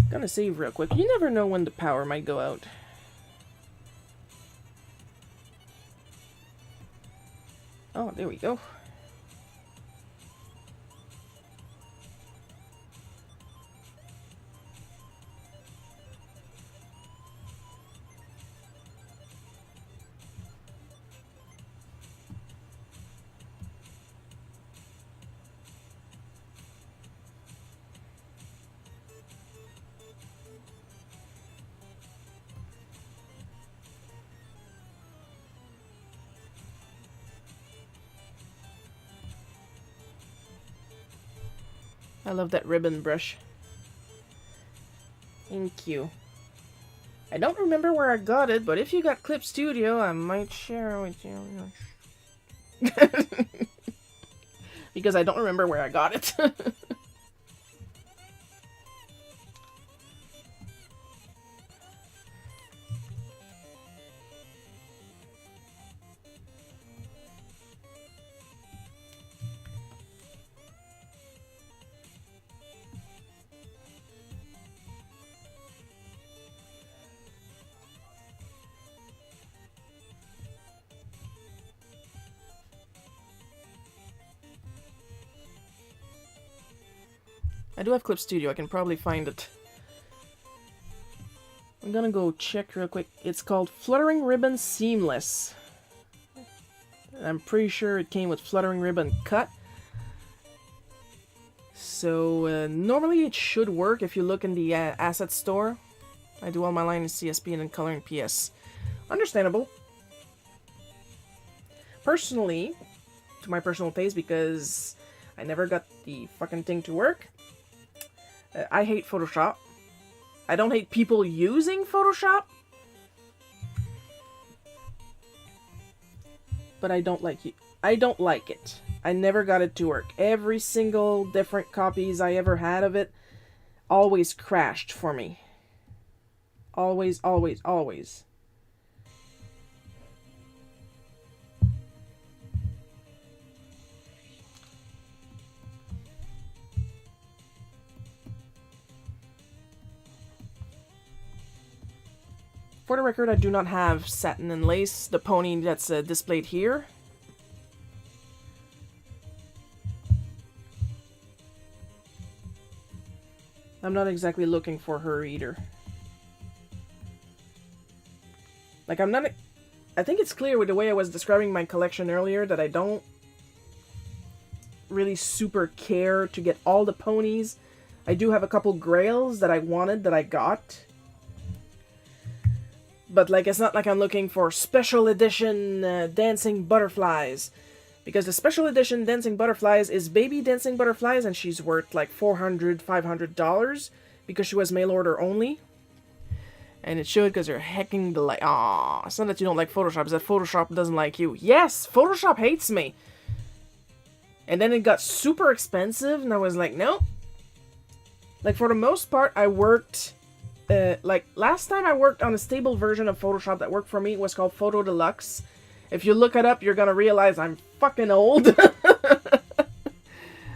Gonna save real quick. You never know when the power might go out. Oh, there we go. I love that ribbon brush. Thank you. I don't remember where I got it, but if you got Clip Studio, I might share it with you. Because I don't remember where I got it. I do have Clip Studio, I can probably find it. I'm gonna go check real quick. It's called Fluttering Ribbon Seamless. I'm pretty sure it came with Fluttering Ribbon Cut. So, normally it should work if you look in the asset store. I do all my line in CSP and then color in PS. Understandable. Personally, to my personal taste, because I never got the fucking thing to work, I hate Photoshop. I don't hate people using Photoshop, but I don't like it. I don't like it. I never got it to work. Every single different copies I ever had of it always crashed for me. Always, always, always. For the record, I do not have satin and lace, the pony that's displayed here. I'm not exactly looking for her either. Like, I'm not... I think it's clear with the way I was describing my collection earlier that I don't really super care to get all the ponies. I do have a couple grails that I wanted that I got. But, like, it's not like I'm looking for special edition dancing butterflies. Because the special edition dancing butterflies is baby dancing butterflies, and she's worth, like, $400, $500. Because she was mail order only. And it should, because you're hacking the light. Aww, it's not that you don't like Photoshop, it's that Photoshop doesn't like you. Yes, Photoshop hates me. And then it got super expensive, and I was like, nope. Like, for the most part, I worked... like, last time I worked on a stable version of Photoshop that worked for me was called Photo Deluxe. If you look it up, you're gonna realize I'm fucking old.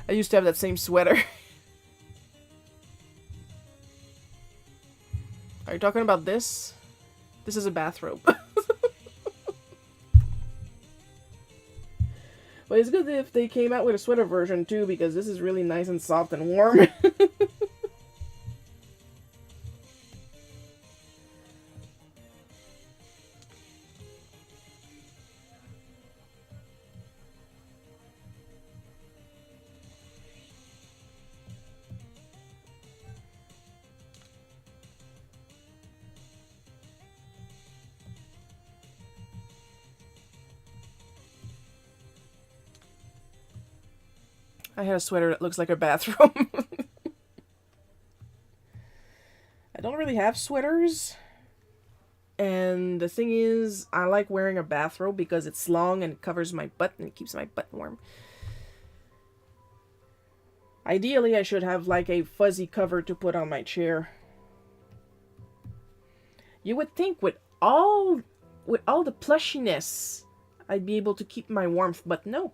I used to have that same sweater. Are you talking about this? This is a bathrobe. But it's good if they came out with a sweater version too, because this is really nice and soft and warm. I had a sweater that looks like a bathroom. I don't really have sweaters. And the thing is, I like wearing a bathrobe because it's long and it covers my butt and it keeps my butt warm. Ideally, I should have like a fuzzy cover to put on my chair. You would think with all the plushiness, I'd be able to keep my warmth, but no.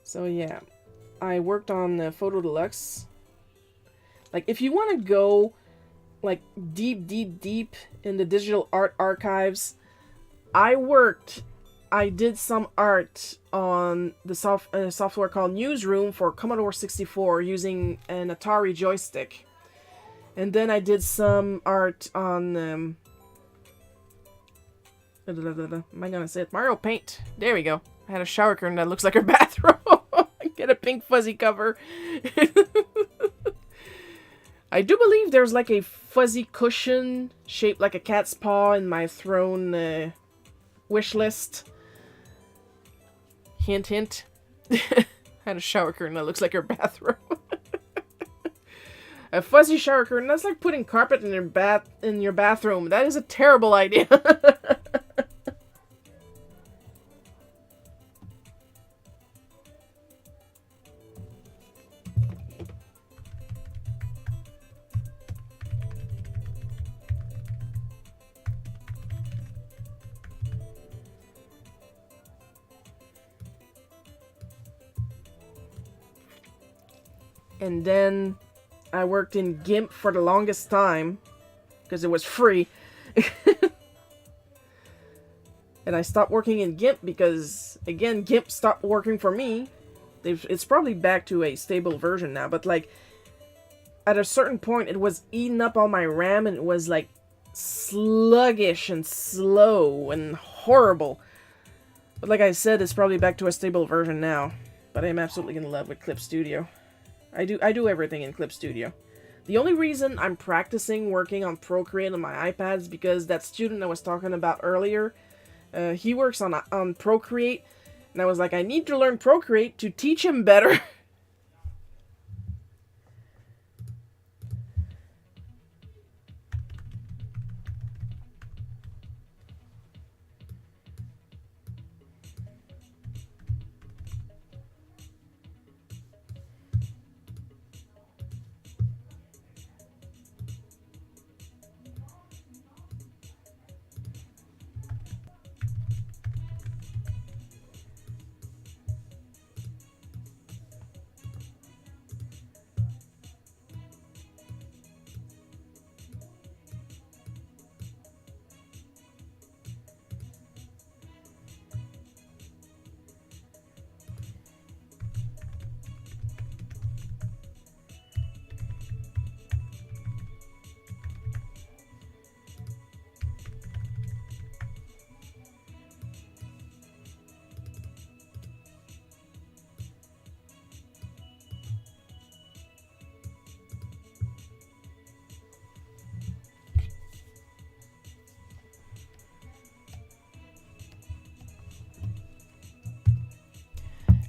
So yeah, I worked on Photo Deluxe. Like, if you want to go, like, deep in the digital art archives, I did some art on the software called Newsroom for Commodore 64 using an Atari joystick. And then I did some art on, am I gonna say it? Mario Paint. There we go. I had a shower curtain that looks like a bathroom. Get a pink fuzzy cover. I do believe there's like a fuzzy cushion shaped like a cat's paw in my throne wish list. Hint, hint. I had a shower curtain that looks like your bathroom. A fuzzy shower curtain, that's like putting carpet in your bathroom. That is a terrible idea. And then I worked in GIMP for the longest time because it was free. And I stopped working in GIMP because, again, GIMP stopped working for me. It's probably back to a stable version now, but like at a certain point it was eating up all my RAM and it was like sluggish and slow and horrible. But like I said, it's probably back to a stable version now. But I'm absolutely in love with Clip Studio. I do everything in Clip Studio. The only reason I'm practicing working on Procreate on my iPad is because that student I was talking about earlier, he works on Procreate, and I was like, I need to learn Procreate to teach him better.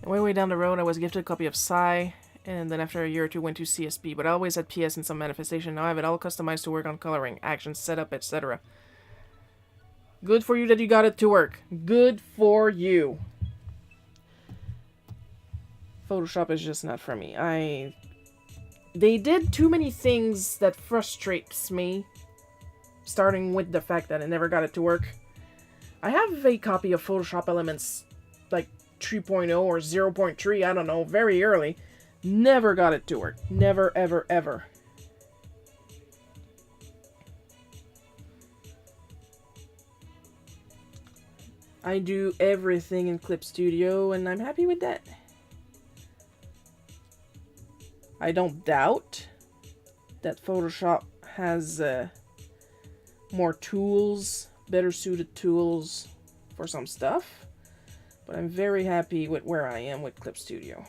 And way down the road, I was gifted a copy of Psy, and then after a year or two went to CSP, but I always had PS in some manifestation. Now I have it all customized to work on coloring, action, setup, etc. Good for you that you got it to work. Good for you. Photoshop is just not for me. They did too many things that frustrates me. Starting with the fact that I never got it to work. I have a copy of Photoshop Elements, like 3.0 or 0.3, I don't know, very early. Never got it to work. Never, ever, ever. I do everything in Clip Studio, and I'm happy with that. I don't doubt that Photoshop has more tools, better suited tools for some stuff, but I'm very happy with where I am with Clip Studio.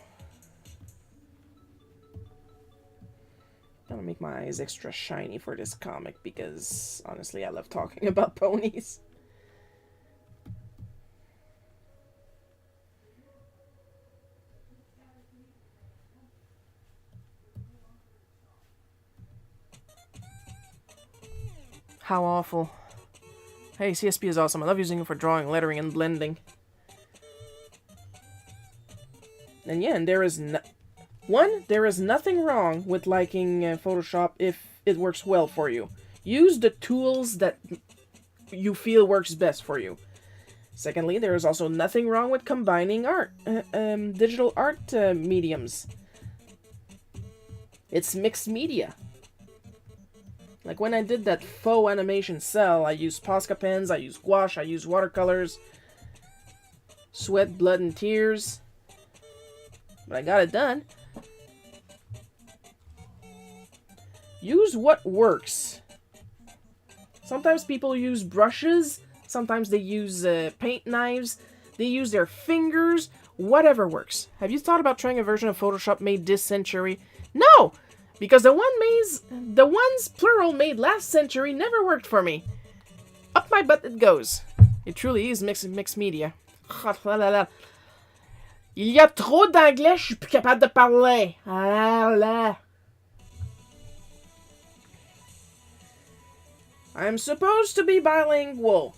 I'm gonna make my eyes extra shiny for this comic because honestly I love talking about ponies. How awful. Hey, CSP is awesome. I love using it for drawing, lettering, and blending. And yeah, and there is nothing wrong with liking Photoshop if it works well for you. Use the tools that you feel works best for you. Secondly, there is also nothing wrong with combining digital art mediums. It's mixed media. Like when I did that faux animation cell, I used Posca pens, I used gouache, I used watercolors, sweat, blood, and tears. But I got it done. Use what works. Sometimes people use brushes, sometimes they use paint knives, they use their fingers, whatever works. Have you thought about trying a version of Photoshop made this century? No! Because the ones plural made last century never worked for me. Up my butt it goes. It truly is mixed media. Il y a trop d'anglais, je suis plus capable de parler. I'm supposed to be bilingual.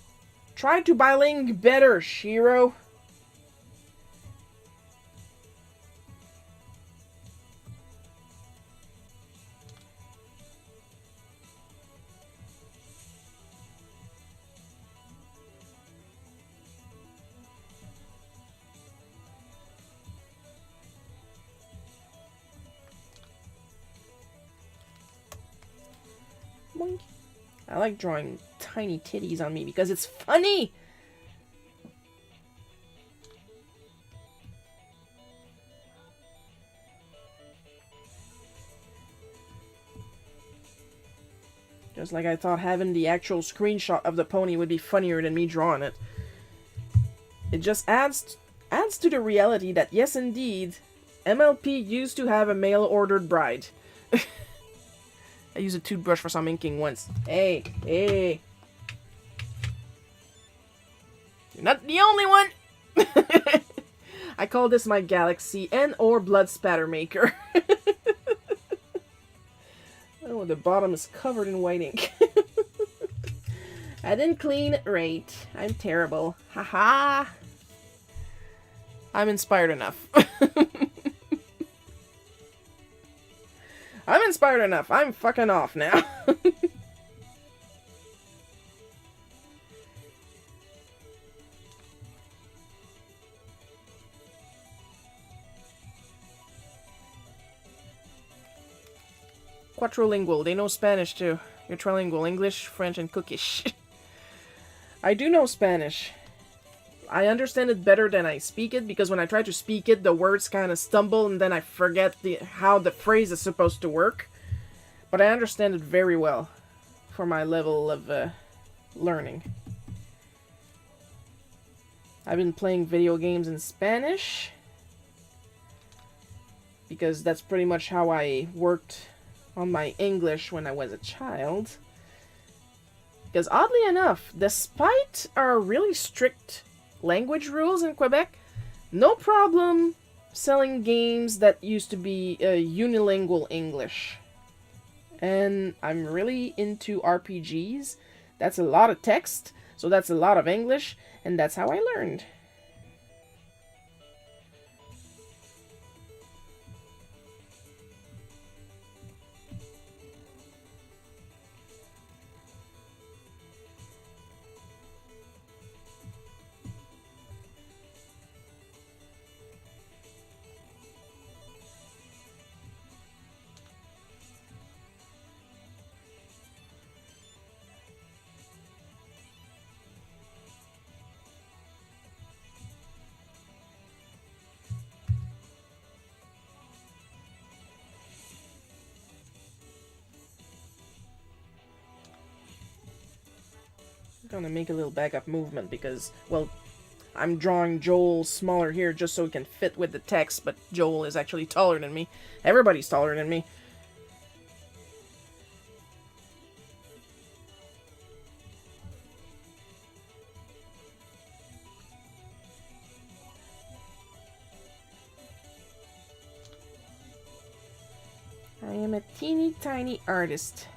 Try to bilingue better, Shiro. Boink. I like drawing tiny titties on me because it's funny! Just like I thought having the actual screenshot of the pony would be funnier than me drawing it. It just adds to the reality that yes indeed, MLP used to have a mail-ordered bride. I used a toothbrush for some inking once. Hey. You're not the only one! I call this my Galaxy and/or Blood Spatter Maker. Oh, the bottom is covered in white ink. I didn't clean it right. I'm terrible. Haha. I'm inspired enough. I'm inspired enough. I'm fucking off now. Quattrolingual. They know Spanish too. You're trilingual. English, French, and Cookish. I do know Spanish. I understand it better than I speak it, because when I try to speak it, the words kind of stumble, and then I forget how the phrase is supposed to work. But I understand it very well for my level of learning. I've been playing video games in Spanish, because that's pretty much how I worked on my English when I was a child. Because oddly enough, despite our really strict language rules in Quebec, no problem selling games that used to be unilingual English. And I'm really into RPGs. That's a lot of text, so that's a lot of English, and that's how I learned. I'm gonna make a little backup movement because, well, I'm drawing Joel smaller here just so he can fit with the text, but Joel is actually taller than me. Everybody's taller than me. I am a teeny tiny artist.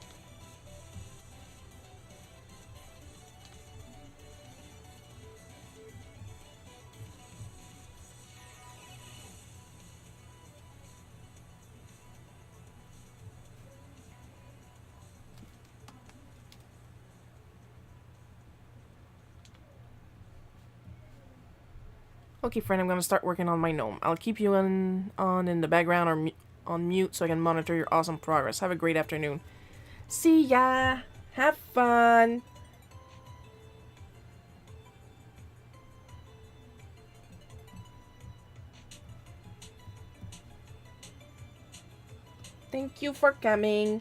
Okay, friend, I'm gonna start working on my gnome. I'll keep you on in the background or on mute so I can monitor your awesome progress. Have a great afternoon. See ya! Have fun! Thank you for coming.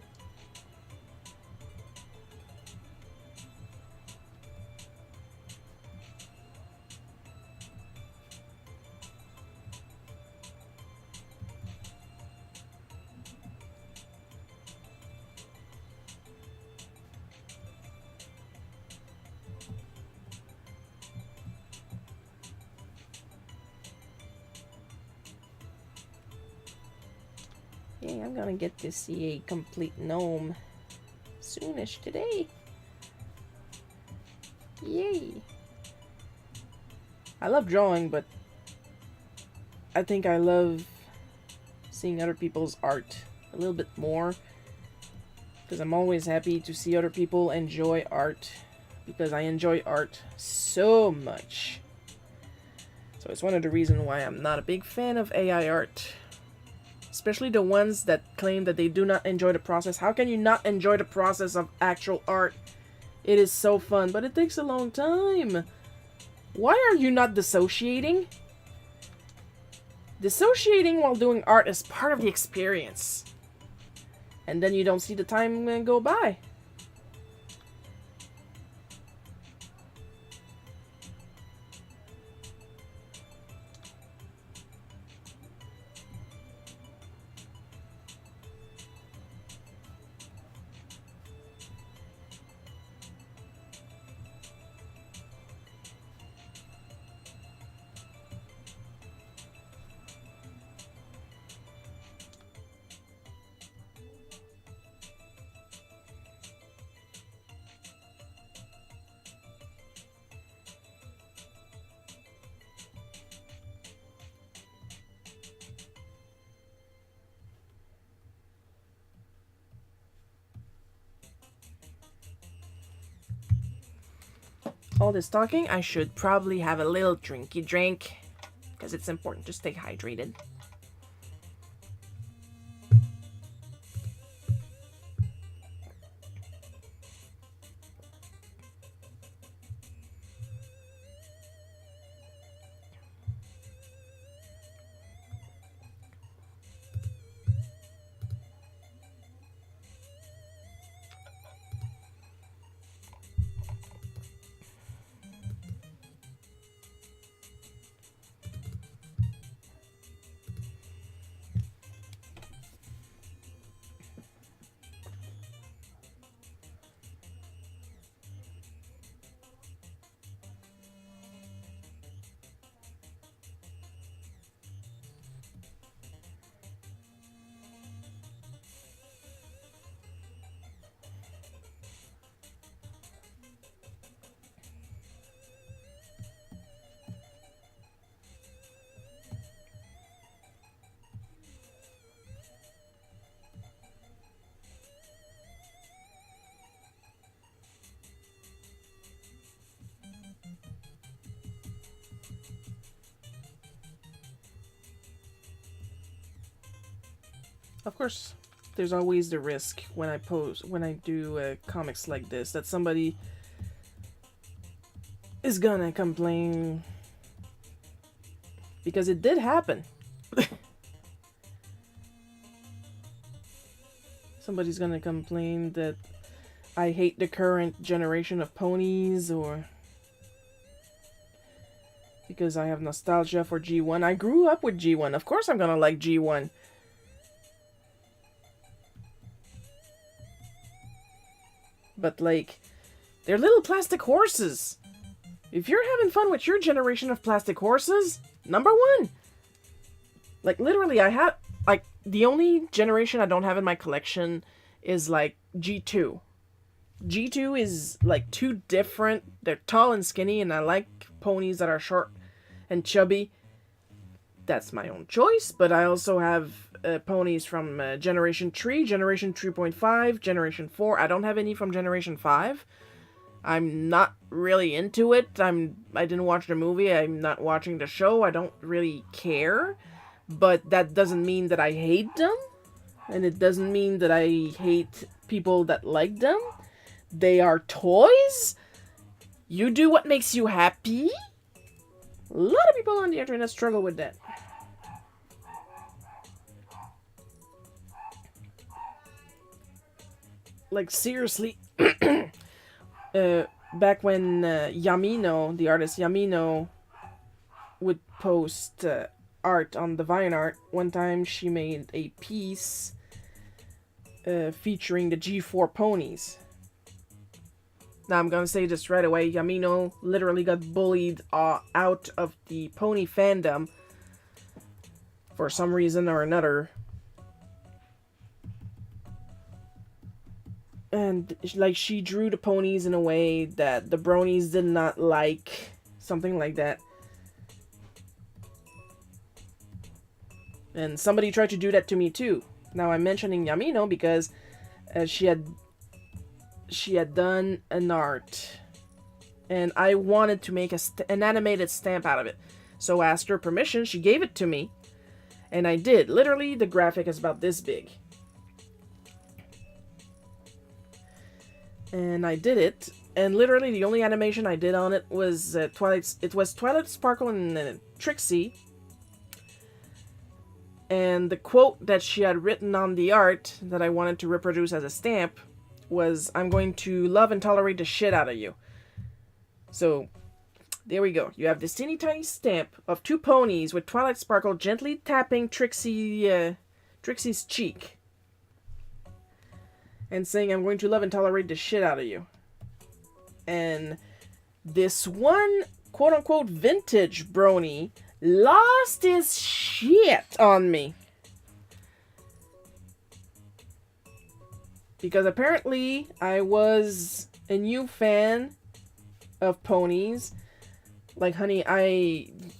Yeah, I'm gonna get to see a complete gnome soonish today. Yay! I love drawing, but I think I love seeing other people's art a little bit more. Because I'm always happy to see other people enjoy art. Because I enjoy art so much. So it's one of the reasons why I'm not a big fan of AI art. Especially the ones that claim that they do not enjoy the process. How can you not enjoy the process of actual art? It is so fun, but it takes a long time. Why are you not dissociating? Dissociating while doing art is part of the experience. And then you don't see the time go by. All this talking, I should probably have a little drinky drink. Because it's important to stay hydrated. Of course, there's always the risk when I do comics like this, that somebody is gonna complain. Because it did happen. Somebody's gonna complain that I hate the current generation of ponies, or because I have nostalgia for G1. I grew up with G1. Of course I'm gonna like G1. But, like, they're little plastic horses. If you're having fun with your generation of plastic horses, number one. Like, literally, I have, like, the only generation I don't have in my collection is, like, G2. G2 is, like, too different. They're tall and skinny, and I like ponies that are short and chubby. That's my own choice, but I also have ponies from Generation 3, Generation 3.5, Generation 4. I don't have any from Generation 5. I'm not really into it. I didn't watch the movie. I'm not watching the show. I don't really care. But that doesn't mean that I hate them. And it doesn't mean that I hate people that like them. They are toys. You do what makes you happy. A lot of people on the internet struggle with that. Like, seriously. Back when Yamino, the artist Yamino, would post art on DeviantArt, one time she made a piece featuring the G4 ponies. Now, I'm gonna say this right away. Yamino literally got bullied out of the pony fandom for some reason or another. And, like, she drew the ponies in a way that the bronies did not like. Something like that. And somebody tried to do that to me, too. Now, I'm mentioning Yamino because she had done an art. And I wanted to make an animated stamp out of it. So I asked her permission. She gave it to me. And I did. Literally, the graphic is about this big. And I did it, and literally the only animation I did on it was Twilight Sparkle and Trixie. And the quote that she had written on the art that I wanted to reproduce as a stamp was, "I'm going to love and tolerate the shit out of you." So, there we go. You have this teeny tiny stamp of two ponies with Twilight Sparkle gently tapping Trixie's cheek. And saying, "I'm going to love and tolerate the shit out of you." And this one, quote-unquote, vintage brony lost his shit on me. Because apparently I was a new fan of ponies. Like, honey,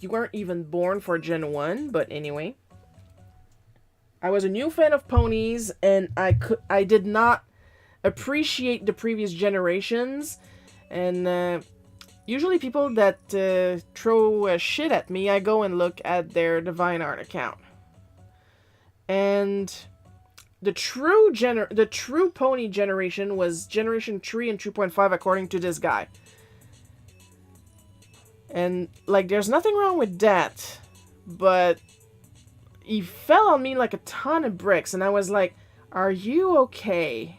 you weren't even born for Gen 1, but anyway. I was a new fan of ponies, and I did not appreciate the previous generations. And usually people that throw shit at me, I go and look at their DeviantArt account. And the true pony generation was Generation 3 and 2.5, according to this guy. And, like, there's nothing wrong with that, but he fell on me like a ton of bricks, and I was like, "Are you okay?"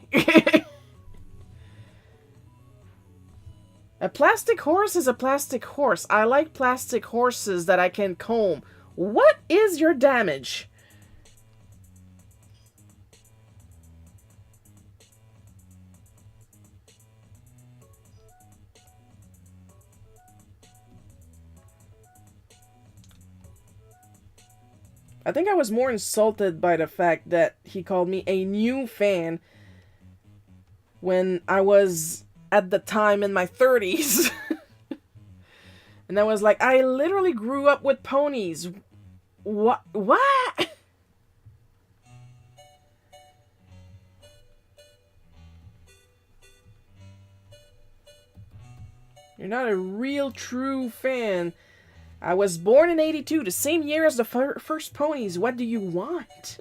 A plastic horse is a plastic horse. I like plastic horses that I can comb. What is your damage? I think I was more insulted by the fact that he called me a new fan when I was, at the time, in my 30s. And I was like, I literally grew up with ponies. What? You're not a real, true fan. I was born in 82, the same year as the first ponies. What do you want?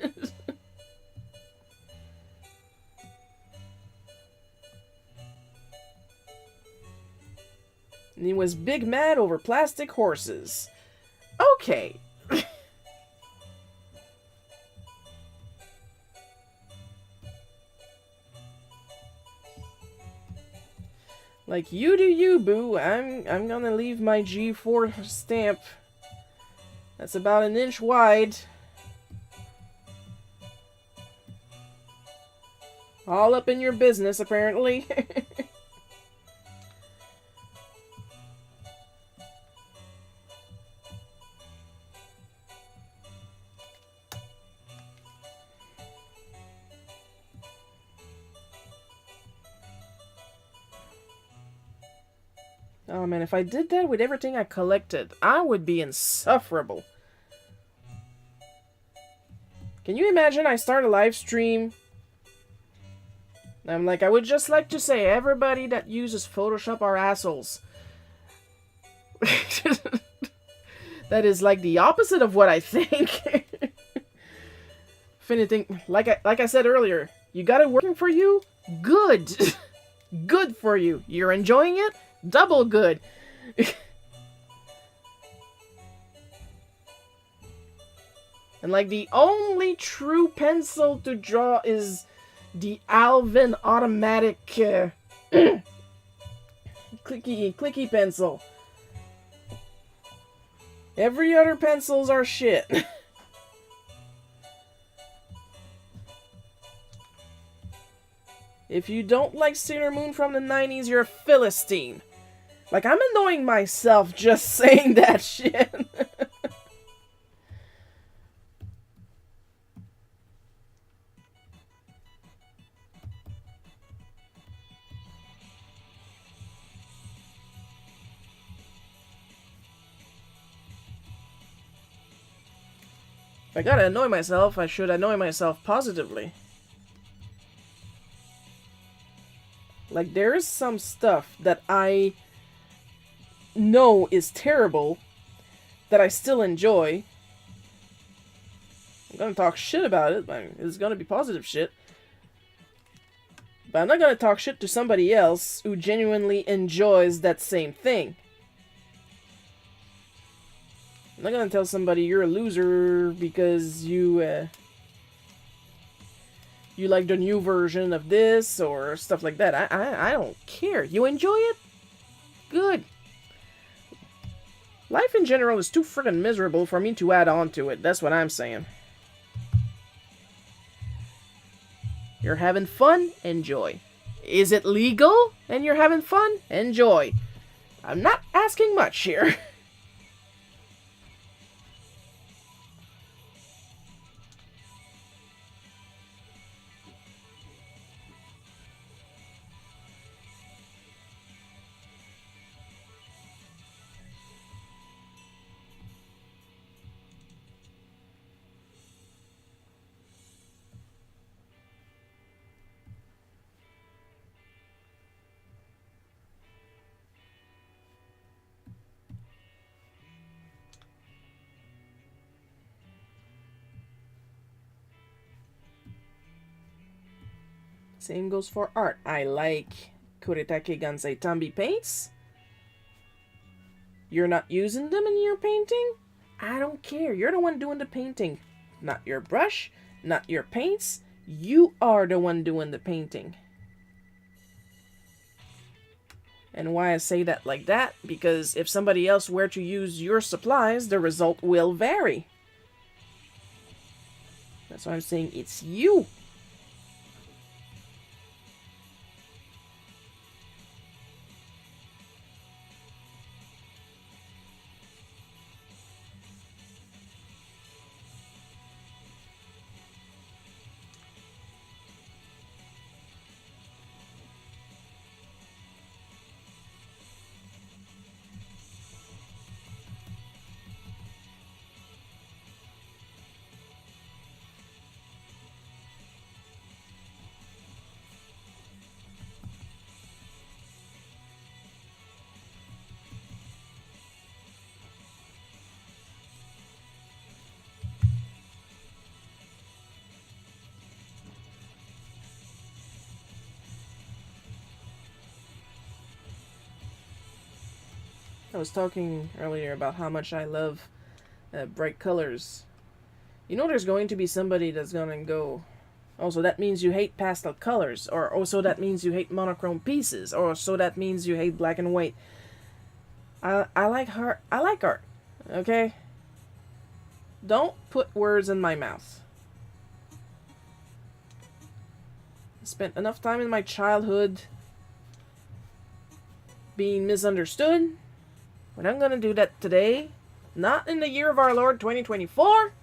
And he was big mad over plastic horses. Okay. Like, you do you, boo. I'm gonna leave my G4 stamp. That's about an inch wide. All up in your business, apparently. Oh man, if I did that with everything I collected, I would be insufferable. Can you imagine I start a live stream? I'm like, I would just like to say, everybody that uses Photoshop are assholes. That is like the opposite of what I think. If anything, like I said earlier, you got it working for you? Good. Good for you. You're enjoying it? Double good. And like the only true pencil to draw is the Alvin automatic clicky pencil. Every other pencils are shit. If you don't like Sailor Moon from the 90s, you're a Philistine. Like, I'm annoying myself just saying that shit. If I gotta annoy myself, I should annoy myself positively. Like, there is some stuff that I know is terrible that I still enjoy. I'm gonna talk shit about it, but it's gonna be positive shit. But I'm not gonna talk shit to somebody else who genuinely enjoys that same thing. I'm not gonna tell somebody you're a loser because you like the new version of this or stuff like that. I don't care. You enjoy it? Good. Life in general is too friggin' miserable for me to add on to it. That's what I'm saying. You're having fun? Enjoy. Is it legal and you're having fun? Enjoy. I'm not asking much here. Same goes for art. I like Kuretake Gansei Tambi paints. You're not using them in your painting? I don't care. You're the one doing the painting. Not your brush, not your paints. You are the one doing the painting. And why I say that like that? Because if somebody else were to use your supplies, the result will vary. That's why I'm saying it's you. I was talking earlier about how much I love bright colors. You know there's going to be somebody that's gonna go, oh, so that means you hate pastel colors, or oh, so that means you hate monochrome pieces, or so that means you hate black and white. I like art. I like art. Okay? Don't put words in my mouth. I spent enough time in my childhood being misunderstood. We're not gonna do that today. Not in the year of our Lord 2024.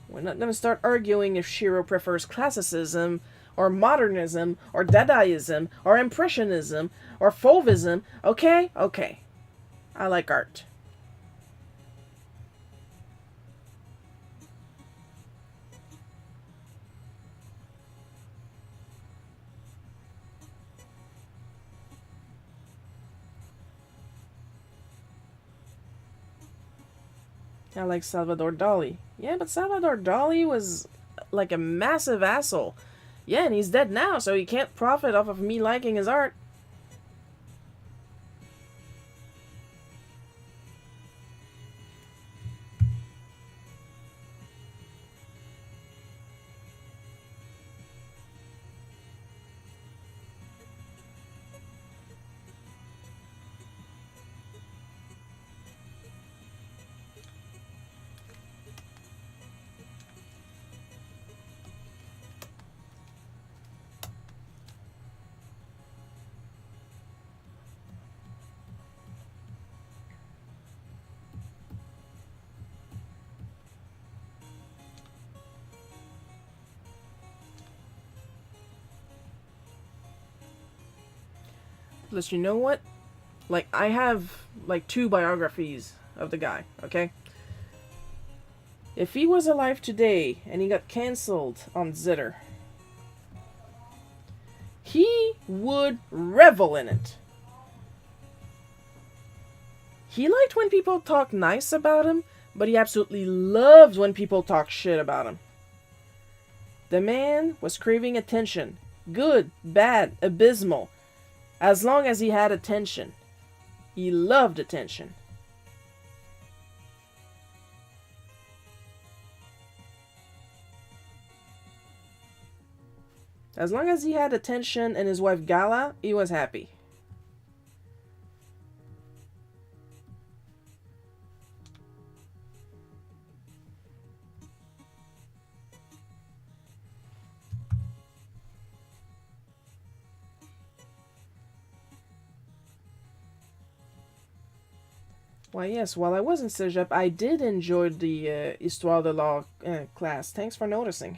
We're not gonna start arguing if Shiro prefers classicism, or modernism, or Dadaism, or Impressionism, or Fauvism. Okay? Okay. I like art. I like Salvador Dali. Yeah, but Salvador Dali was like a massive asshole. Yeah, and he's dead now, so he can't profit off of me liking his art. Plus, you know what? Like, I have, like, 2 biographies of the guy, okay? If he was alive today and he got cancelled on Zitter, he would revel in it. He liked when people talked nice about him, but he absolutely loved when people talk shit about him. The man was craving attention. Good, bad, abysmal. As long as he had attention. He loved attention. As long as he had attention and his wife Gala, he was happy. Why, yes, while I was in Cégep, I did enjoy the Histoire de l'Art class. Thanks for noticing.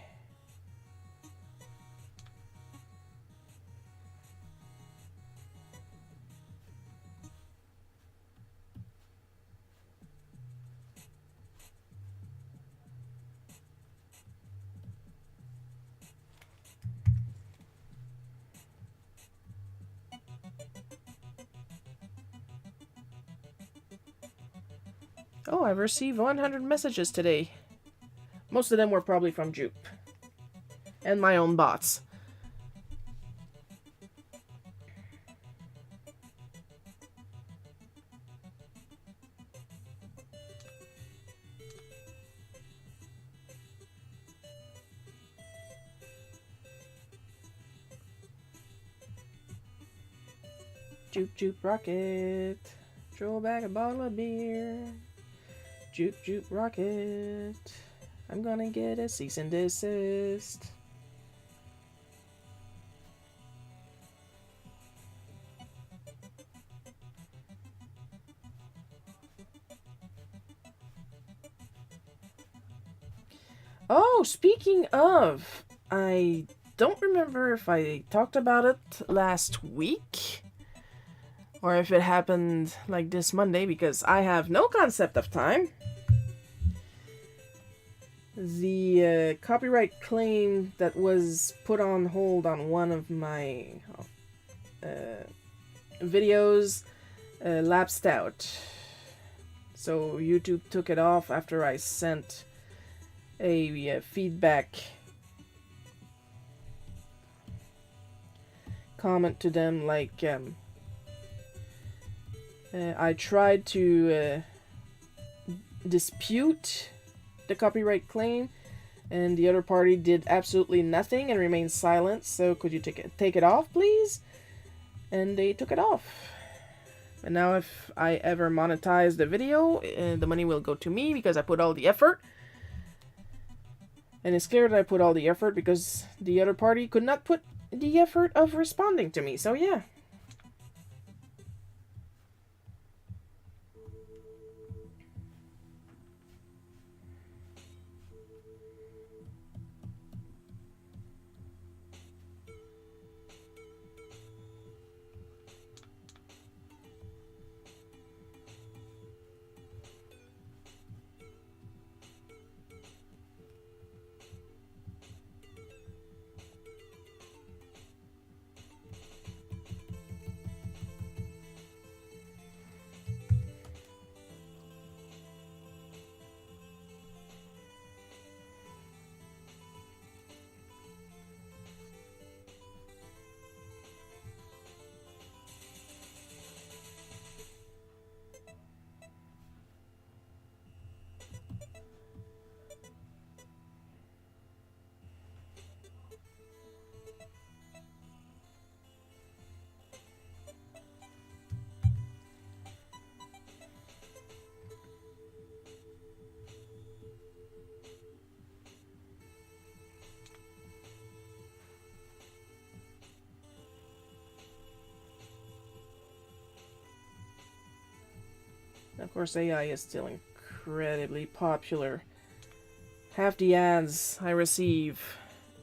Oh, I've received 100 messages today. Most of them were probably from Jupe. And my own bots. Jupe Jupe Rocket. Throw back a bottle of beer. Jupe Jupe Rocket. I'm gonna get a cease and desist. Oh, speaking of, I don't remember if I talked about it last week or if it happened like this Monday because I have no concept of time. The copyright claim that was put on hold on one of my videos lapsed out. So YouTube took it off after I sent a feedback comment to them like, I tried to dispute the copyright claim, and the other party did absolutely nothing and remained silent, so could you take it off, please? And they took it off. And now if I ever monetize the video, the money will go to me because I put all the effort. And it's clear that I put all the effort because the other party could not put the effort of responding to me, so yeah. Of course, AI is still incredibly popular. Half the ads I receive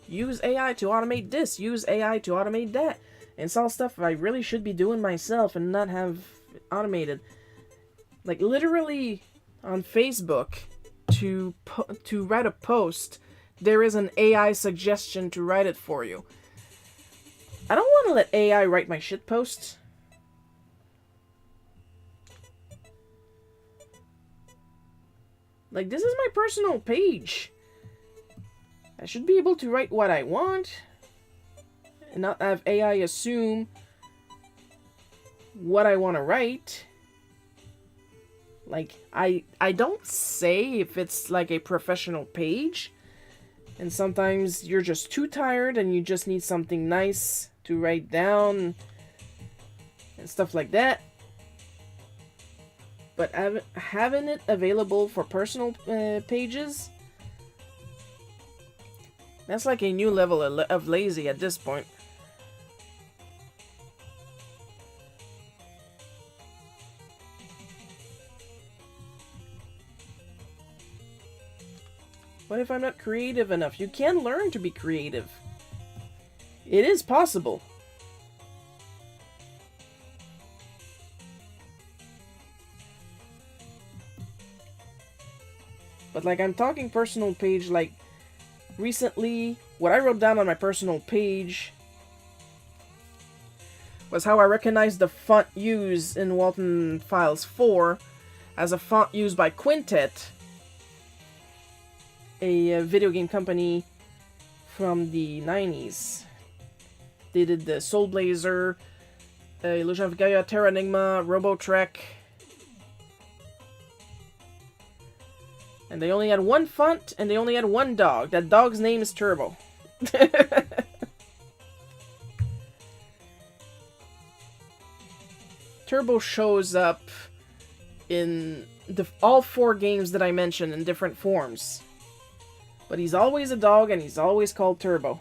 use AI to automate this, use AI to automate that. And it's all stuff I really should be doing myself and not have automated. Like, literally, on Facebook, to write a post, there is an AI suggestion to write it for you. I don't want to let AI write my shit posts. Like, this is my personal page. I should be able to write what I want and not have AI assume what I want to write. Like, I don't say if it's like a professional page, and sometimes you're just too tired and you just need something nice to write down and stuff like that. But having it available for personal pages, that's like a new level of lazy at this point. What if I'm not creative enough? You can learn to be creative. It is possible. But like, I'm talking personal page, like, recently, what I wrote down on my personal page was how I recognized the font used in Walton Files 4 as a font used by Quintet, a video game company from the 90s. They did the Soul Blazer, Illusion of Gaia, Terra Enigma, Robotrek. And they only had one font, and they only had one dog. That dog's name is Turbo. Turbo shows up in all 4 games that I mentioned in different forms. But he's always a dog, and he's always called Turbo.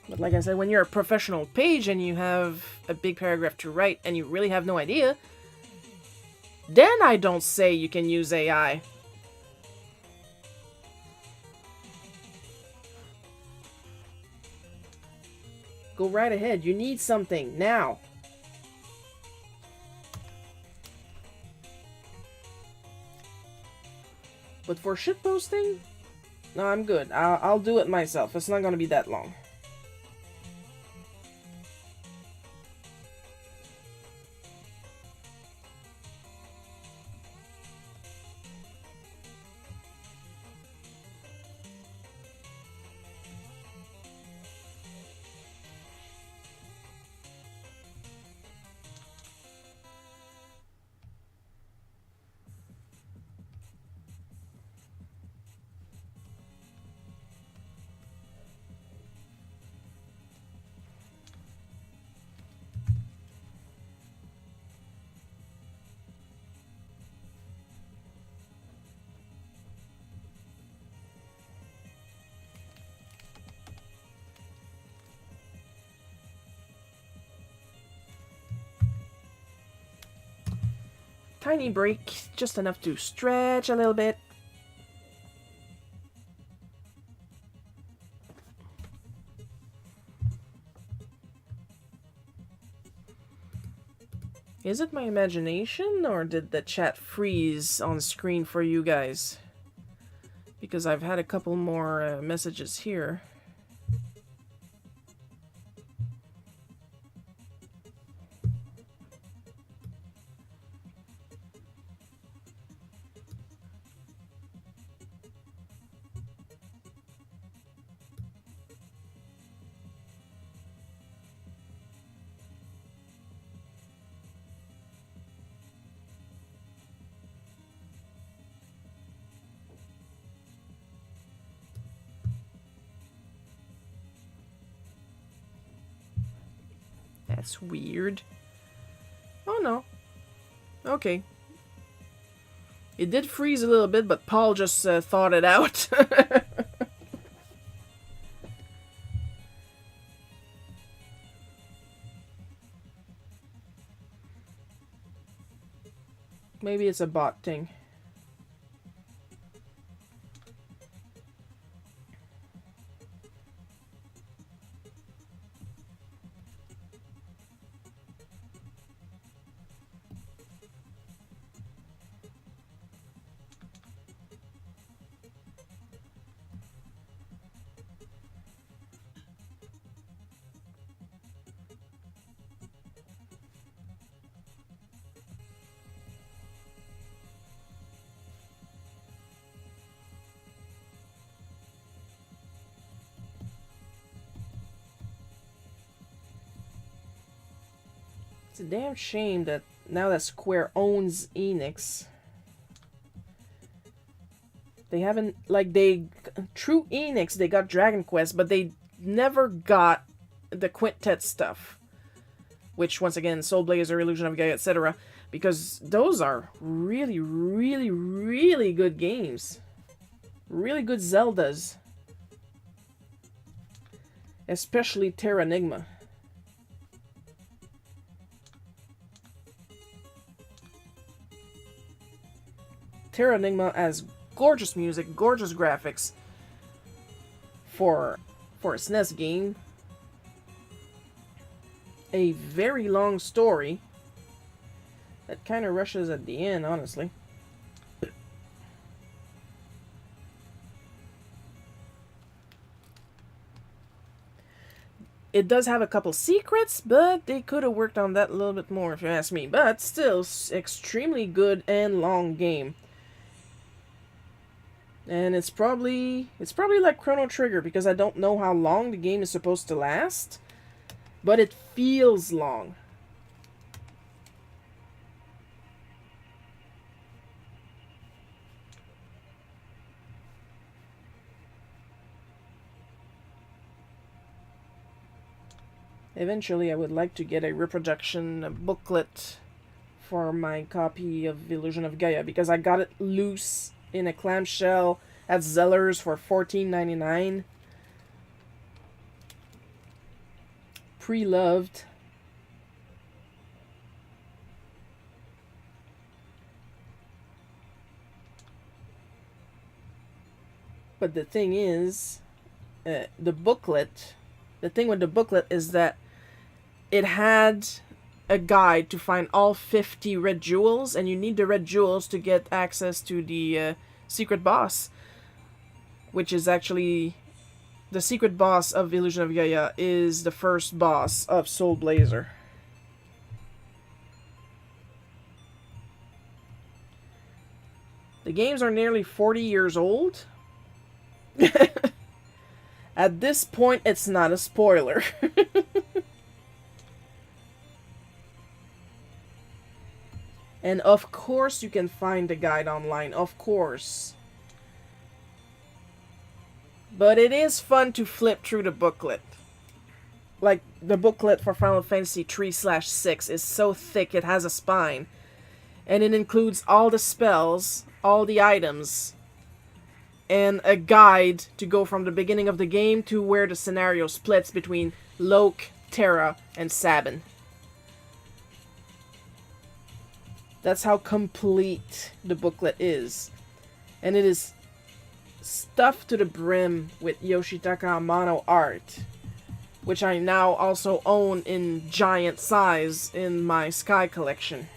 But like I said, when you're a professional page and you have a big paragraph to write and you really have no idea, then I don't say you can use AI. Go right ahead. You need something now. But for shitposting, no, I'm good. I'll do it myself. It's not gonna be that long. Tiny break, just enough to stretch a little bit. Is it my imagination, or did the chat freeze on screen for you guys? Because I've had a couple more messages here. That's weird. Oh no. Okay. It did freeze a little bit, but Paul just thought it out. Maybe it's a bot thing. It's a damn shame that now that Square owns Enix, they haven't, like, True Enix, they got Dragon Quest, but they never got the Quintet stuff. Which, once again, Soul Blazer, Illusion of Gaia, etc. Because those are really, really, really good games. Really good Zeldas. Especially Terranigma. Terranigma has gorgeous music, gorgeous graphics for a SNES game. A very long story that kind of rushes at the end, honestly. It does have a couple secrets, but they could have worked on that a little bit more if you ask me. But still, extremely good and long game. And it's probably like Chrono Trigger, because I don't know how long the game is supposed to last, but it feels long. Eventually, I would like to get a reproduction booklet for my copy of Illusion of Gaia, because I got it loose in a clamshell at Zeller's for $14.99. Pre-loved. But the thing is, the booklet The thing with the booklet is that it had a guide to find all 50 red jewels, and you need the red jewels to get access to the secret boss, which is actually the secret boss of Illusion of Gaia is the first boss of Soul Blazer. The games are nearly 40 years old. At this point, it's not a spoiler. And of course you can find the guide online, of course. But it is fun to flip through the booklet. Like, the booklet for Final Fantasy 3/6 is so thick it has a spine. And it includes all the spells, all the items, and a guide to go from the beginning of the game to where the scenario splits between Loke, Terra, and Sabin. That's how complete the booklet is. And it is stuffed to the brim with Yoshitaka Amano art, which I now also own in giant size in my Sky collection.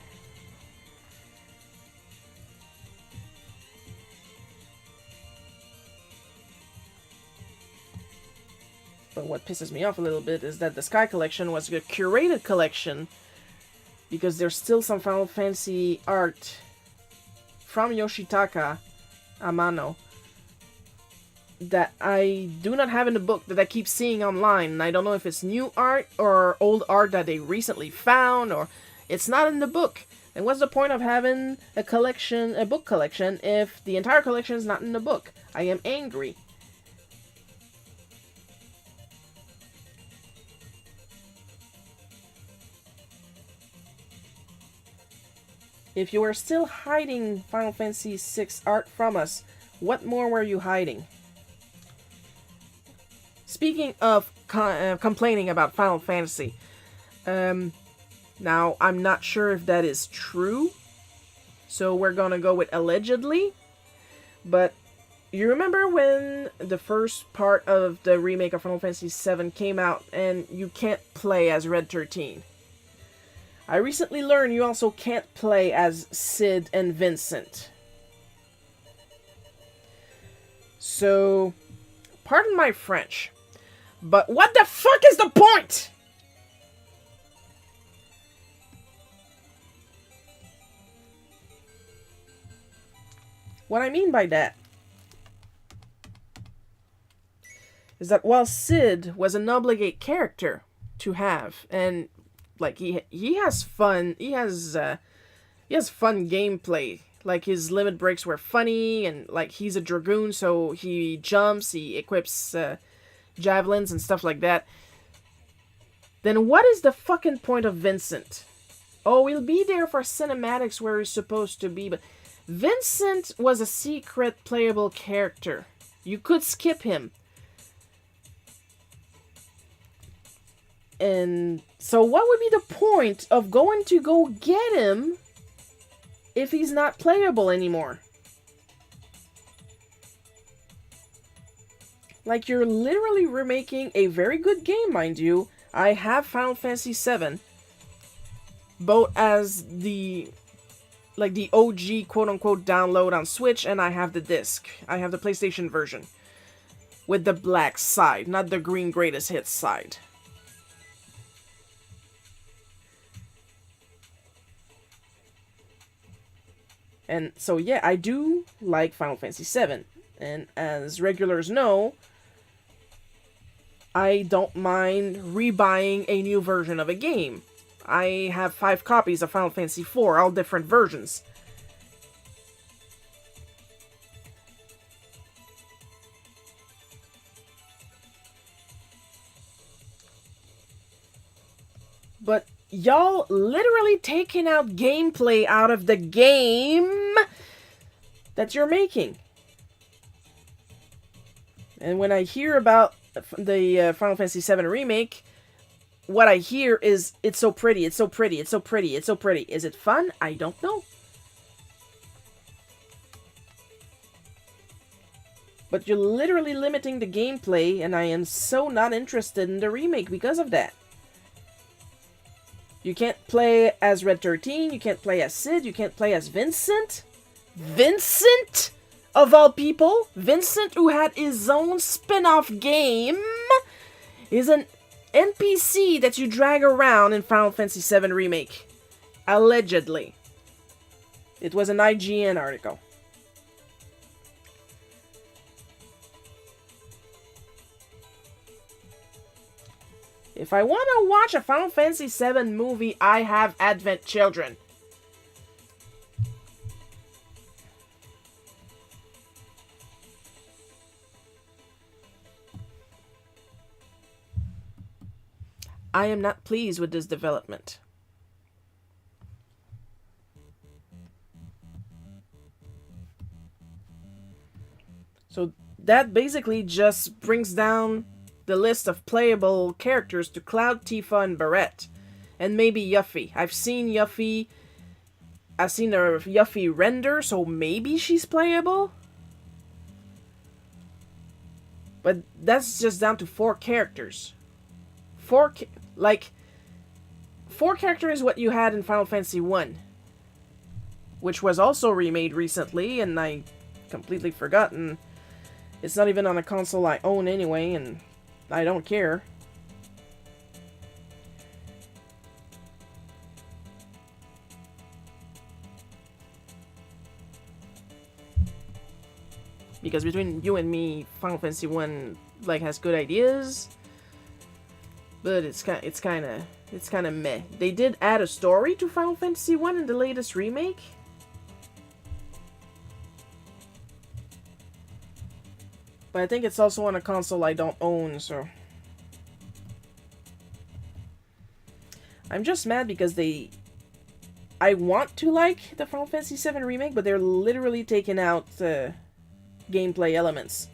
But what pisses me off a little bit is that the Sky collection was a curated collection, because there's still some Final Fantasy art from Yoshitaka Amano that I do not have in the book, that I keep seeing online. And I don't know if it's new art or old art that they recently found, or it's not in the book. And what's the point of having a collection, a book collection, if the entire collection is not in the book? I am angry. If you were still hiding Final Fantasy VI art from us, what more were you hiding? Speaking of complaining about Final Fantasy, now I'm not sure if that is true, so we're gonna go with allegedly, but you remember when the first part of the remake of Final Fantasy VII came out and you can't play as Red 13? I recently learned you also can't play as Cid and Vincent. So, pardon my French, but what the fuck is the point? What I mean by that is that while Cid was an obligate character to have, and like he has fun, he has fun gameplay. Like his limit breaks were funny, and like he's a dragoon, so he jumps, he equips javelins and stuff like that. Then what is the fucking point of Vincent? Oh, he'll be there for cinematics where he's supposed to be, but Vincent was a secret playable character. You could skip him. And so what would be the point of going to go get him if he's not playable anymore? Like, you're literally remaking a very good game, mind you. I have Final Fantasy VII, both as the OG quote-unquote download on Switch, and I have the disc. I have the PlayStation version with the black side, not the green greatest hits side. And so, yeah, I do like Final Fantasy VII. And as regulars know, I don't mind rebuying a new version of a game. I have 5 copies of Final Fantasy IV, all different versions. But y'all literally taking out gameplay out of the game that you're making. And when I hear about the Final Fantasy VII Remake, what I hear is, it's so pretty, it's so pretty, it's so pretty, it's so pretty. Is it fun? I don't know. But you're literally limiting the gameplay, and I am so not interested in the remake because of that. You can't play as Red 13, you can't play as Sid, you can't play as Vincent? Vincent? Of all people? Vincent, who had his own spin-off game, is an NPC that you drag around in Final Fantasy VII Remake. Allegedly. It was an IGN article. If I want to watch a Final Fantasy VII movie, I have Advent Children. I am not pleased with this development. So that basically just brings down the list of playable characters to Cloud, Tifa, and Barrett. And maybe Yuffie. I've seen Yuffie. I've seen her Yuffie render, so maybe she's playable. But that's just down to 4 characters. 4 characters is what you had in Final Fantasy 1. Which was also remade recently, and I completely forgotten. It's not even on a console I own anyway, and I don't care. Because between you and me, Final Fantasy 1 like has good ideas, but it's kind of meh. They did add a story to Final Fantasy 1 in the latest remake. But I think it's also on a console I don't own, so... I'm just mad because I want to like the Final Fantasy VII Remake, but they're literally taking out gameplay elements.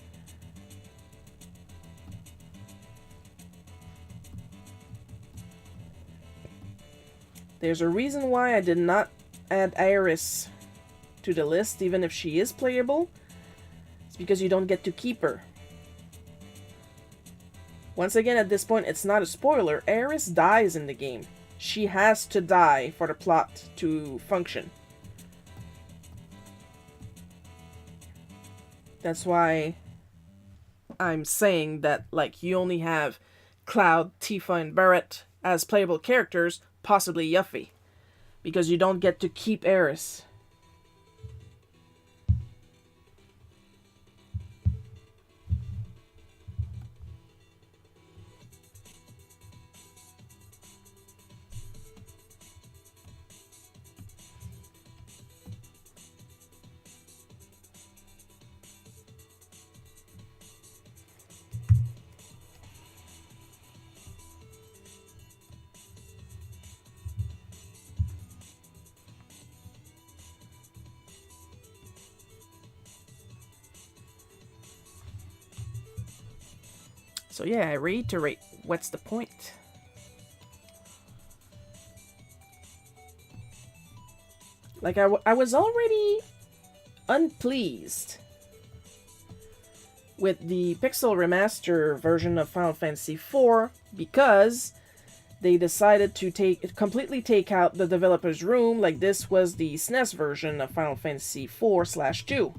There's a reason why I did not add Iris to the list, even if she is playable. Because you don't get to keep her. Once again, at this point, it's not a spoiler. Aeris dies in the game. She has to die for the plot to function. That's why I'm saying that, like, you only have Cloud, Tifa, and Barrett as playable characters, possibly Yuffie. Because you don't get to keep Aeris. So yeah, I reiterate, what's the point? Like, I was already unpleased with the Pixel Remaster version of Final Fantasy IV because they decided to completely take out the developer's room, like this was the SNES version of Final Fantasy IV/2.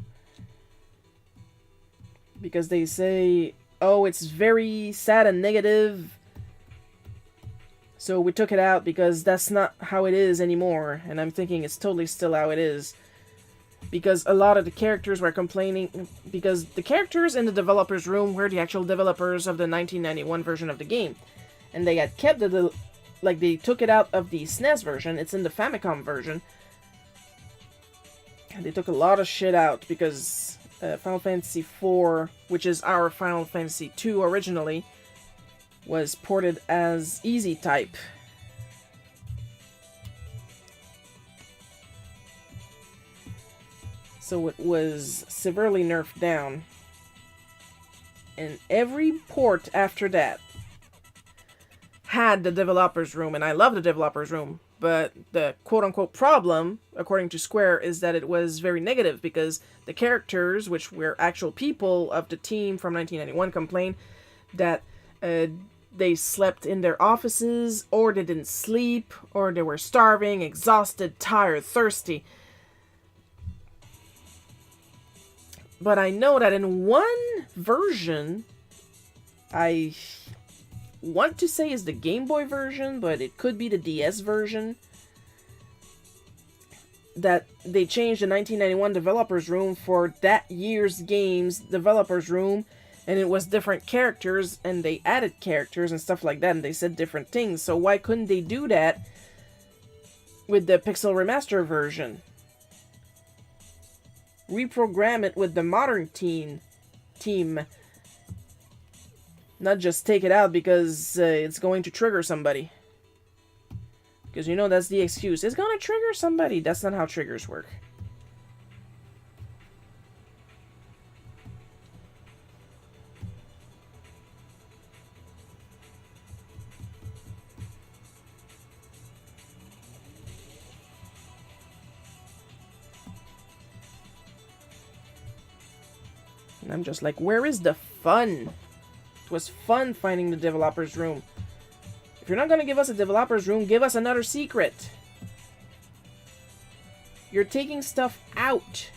Because they say, oh, it's very sad and negative, so we took it out because that's not how it is anymore. And I'm thinking it's totally still how it is. Because a lot of the characters were complaining, because the characters in the developer's room were the actual developers of the 1991 version of the game. And they had kept like, they took it out of the SNES version, it's in the Famicom version. And they took a lot of shit out because Final Fantasy IV, which is our Final Fantasy II originally, was ported as Easy Type. So it was severely nerfed down. And every port after that had the developer's room, and I love the developer's room. But the quote-unquote problem, according to Square, is that it was very negative because the characters, which were actual people of the team from 1991, complained that they slept in their offices, or they didn't sleep, or they were starving, exhausted, tired, thirsty. But I know that in one version, I want to say is the Game Boy version, but it could be the DS version, that they changed the 1991 developers room for that year's game's developers room, and it was different characters, and they added characters and stuff like that, and they said different things. So why couldn't they do that with the Pixel Remaster version? Reprogram it with the modern team. Not just take it out because it's going to trigger somebody. Because you know that's the excuse. It's going to trigger somebody. That's not how triggers work. And I'm just like, where is the fun? It was fun finding the developer's room. If you're not going to give us a developer's room, give us another secret. You're taking stuff out.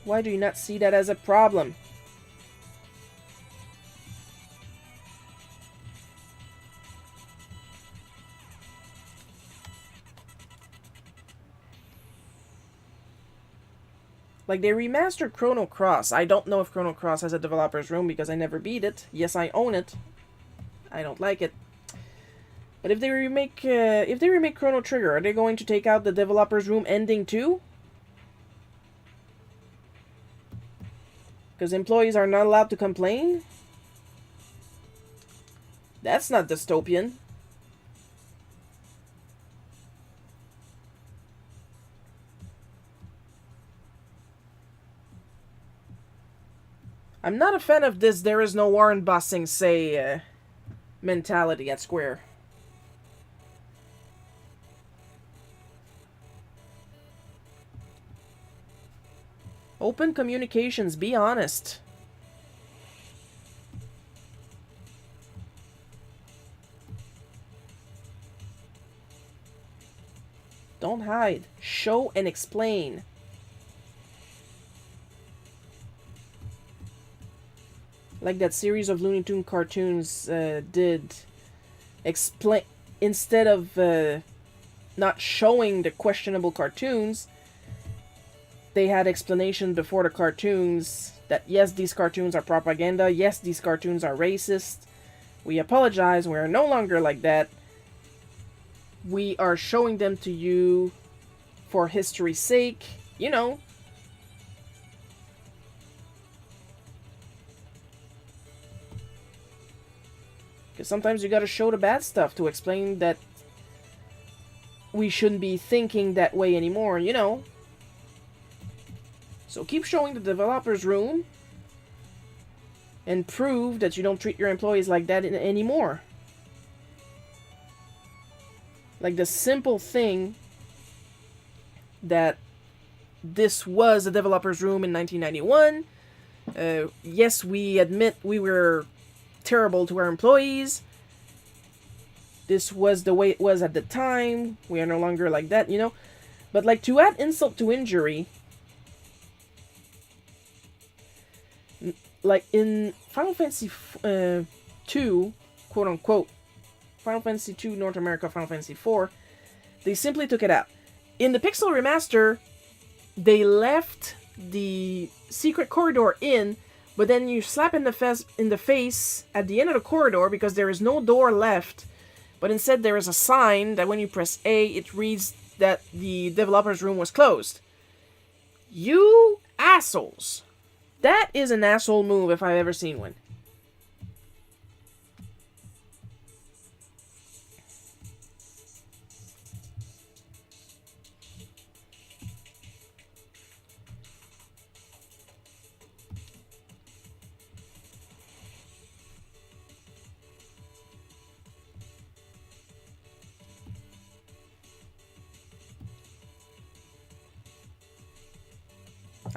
Why do you not see that as a problem? Like, they remastered Chrono Cross. I don't know if Chrono Cross has a developer's room because I never beat it. Yes, I own it. I don't like it. But if they remake Chrono Trigger, are they going to take out the developer's room ending too? Because employees are not allowed to complain? That's not dystopian. I'm not a fan of this there is no Warren Bossing say mentality at Square. Open communications, be honest. Don't hide. Show and explain. Like that series of Looney Tunes cartoons did. Explain, instead of not showing the questionable cartoons, they had explanation before the cartoons that yes, these cartoons are propaganda, yes, these cartoons are racist. We apologize, we are no longer like that. We are showing them to you for history's sake, you know. Because sometimes you gotta show the bad stuff to explain that we shouldn't be thinking that way anymore, you know. So keep showing the developer's room and prove that you don't treat your employees like that anymore. Like the simple thing that this was a developer's room in 1991. Yes, we admit we were terrible to our employees. This was the way it was at the time. We are no longer like that, you know. But like to add insult to injury, like in Final Fantasy 2, quote unquote, Final Fantasy 2 North America, Final Fantasy 4, they simply took it out. In the Pixel Remaster, they left the secret corridor in, but then you slap in the face at the end of the corridor because there is no door left, but instead there is a sign that when you press A, it reads that the developer's room was closed. You assholes. That is an asshole move if I've ever seen one.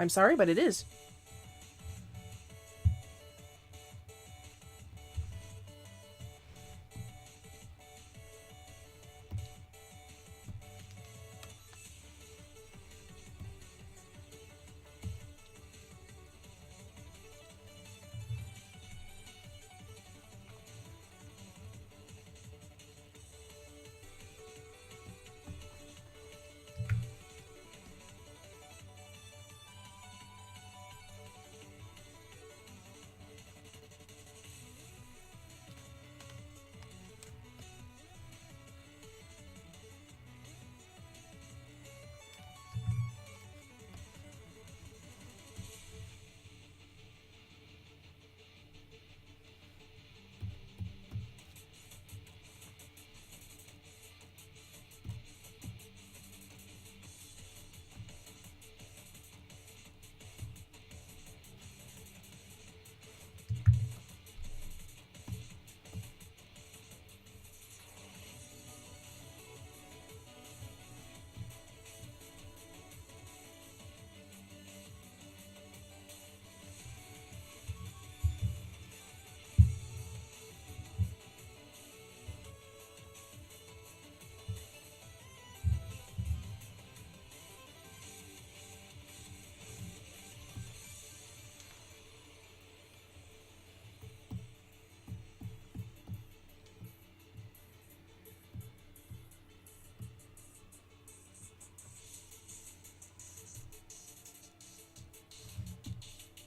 I'm sorry, but it is.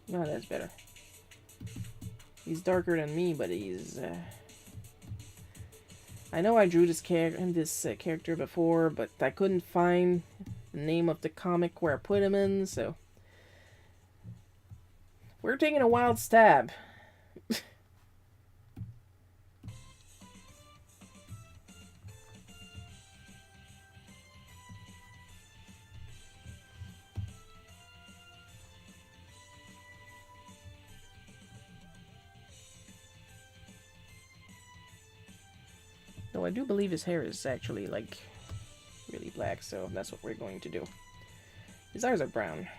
No, that's better. He's darker than me, but he's... I know I drew this character before, but I couldn't find the name of the comic where I put him in, so... We're taking a wild stab. Though I do believe his hair is actually, like, really black, so that's what we're going to do. His eyes are brown.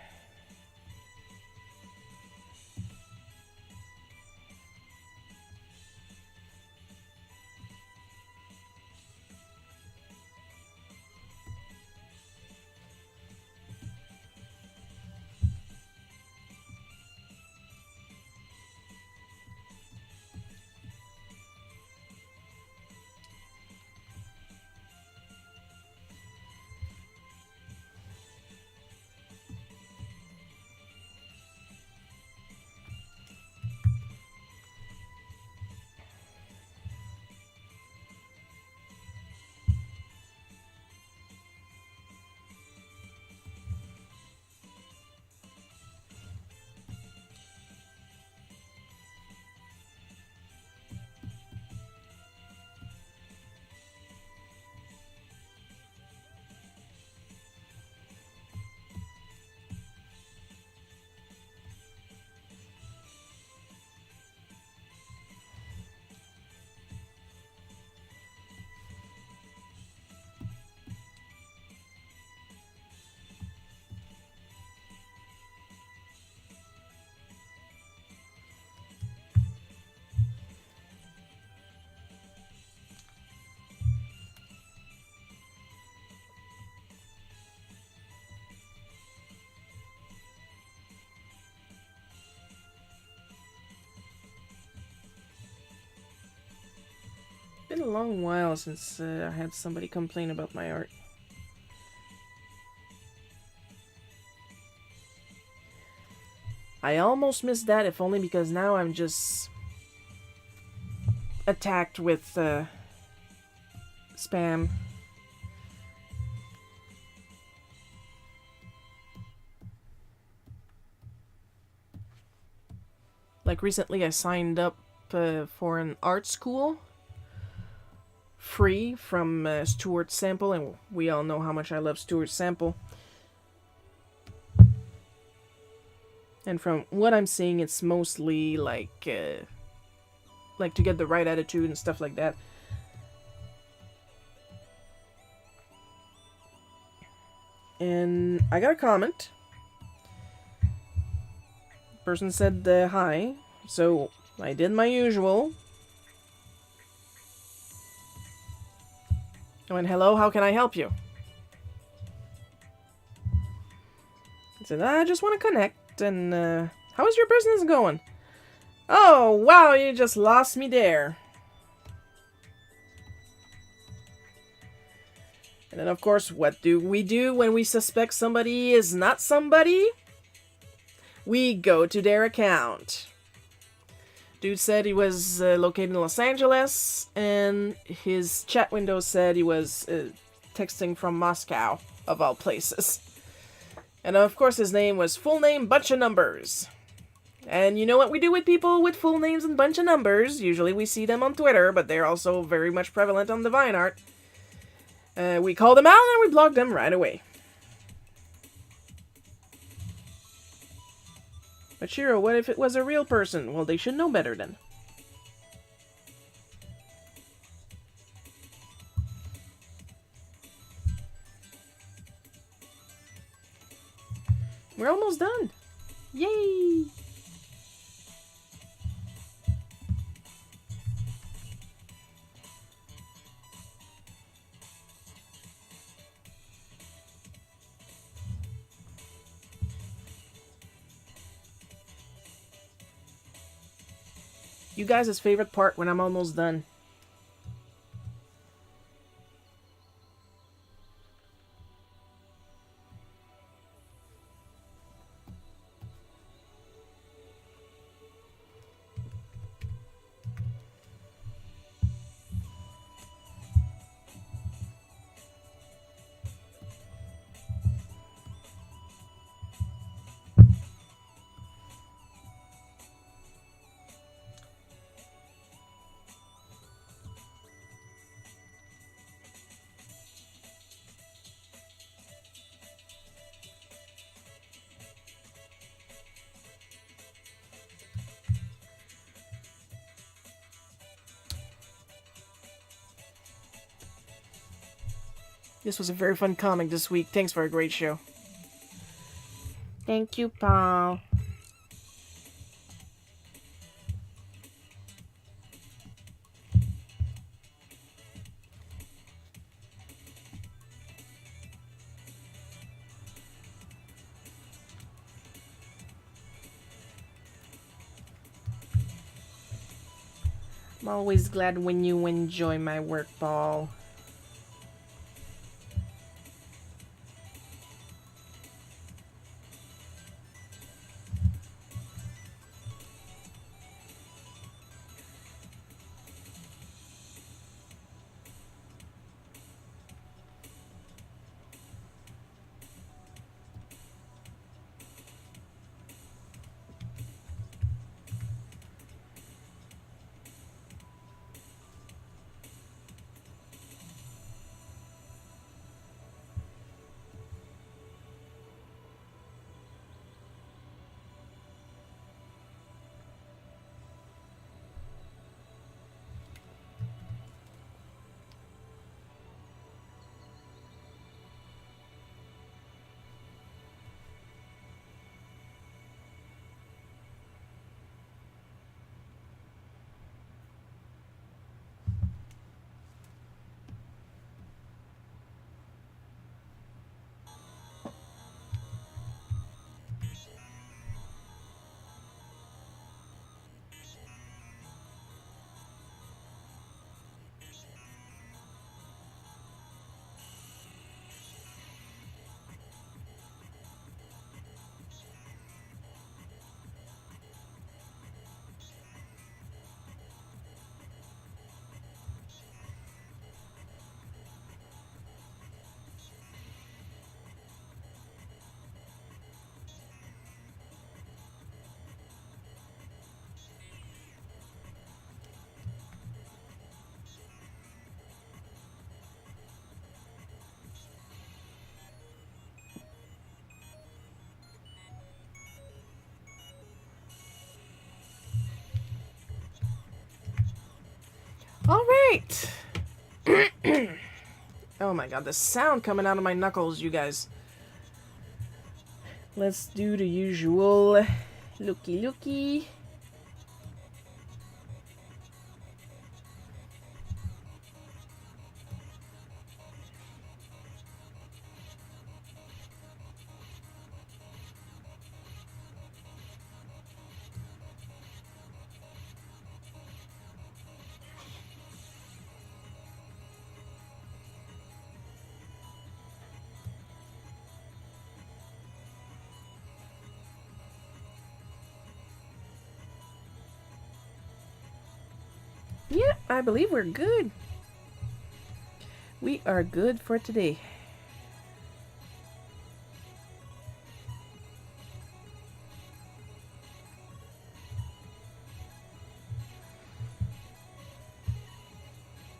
Been a long while since I had somebody complain about my art. I almost missed that, if only because now I'm just attacked with spam. Like recently I signed up for an art school free from Stuart Sample, and we all know how much I love Stuart Sample. And from what I'm seeing, it's mostly like to get the right attitude and stuff like that. And I got a comment Person said hi, so I did my usual. I went, hello, how can I help you? I said, I just want to connect, and how's your business going? Oh, wow, you just lost me there. And then, of course, what do we do when we suspect somebody is not somebody? We go to their account. Dude said he was located in Los Angeles, and his chat window said he was texting from Moscow, of all places. And of course his name was full name, bunch of numbers. And you know what we do with people with full names and bunch of numbers? Usually we see them on Twitter, but they're also very much prevalent on the Vine art. We call them out and we block them right away. But Shiro, what if it was a real person? Well, they should know better then. We're almost done. Yay! You guys' favorite part when I'm almost done. This was a very fun comic this week. Thanks for a great show. Thank you, Paul. I'm always glad when you enjoy my work, Paul. All right. Oh my god, the sound coming out of my knuckles, you guys. Let's do the usual Looky, looky. Yeah, I believe we're good. We are good for today.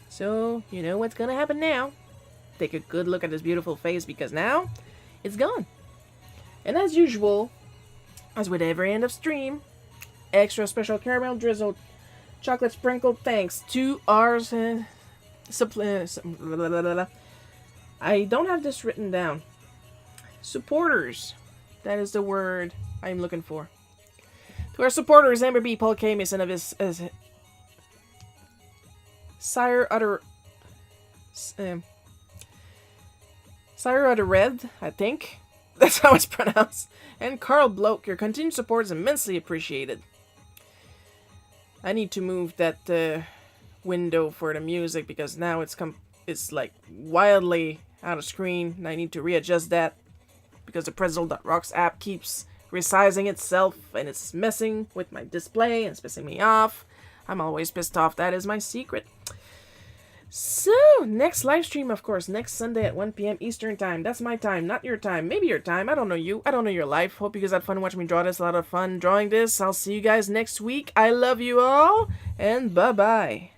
So, you know what's gonna happen now. Take a good look at this beautiful face because now it's gone. And as usual, as with every end of stream, extra special caramel drizzled chocolate sprinkled thanks to our I don't have this written down. Supporters. That is the word I'm looking for. To our supporters, Amber B, Paul K, Mason of his Sire Utter Sire Utter Red, I think. That's how it's pronounced. And Carl Bloke, your continued support is immensely appreciated. I need to move that window for the music because now it's like wildly out of screen and I need to readjust that because the Pretzel.rocks app keeps resizing itself and it's messing with my display and it's pissing me off. I'm always pissed off. That is my secret. So, next live stream, of course, next Sunday at 1 p.m. Eastern Time. That's my time, not your time. Maybe your time. I don't know you. I don't know your life. Hope you guys had fun watching me draw this. A lot of fun drawing this. I'll see you guys next week. I love you all, and bye-bye.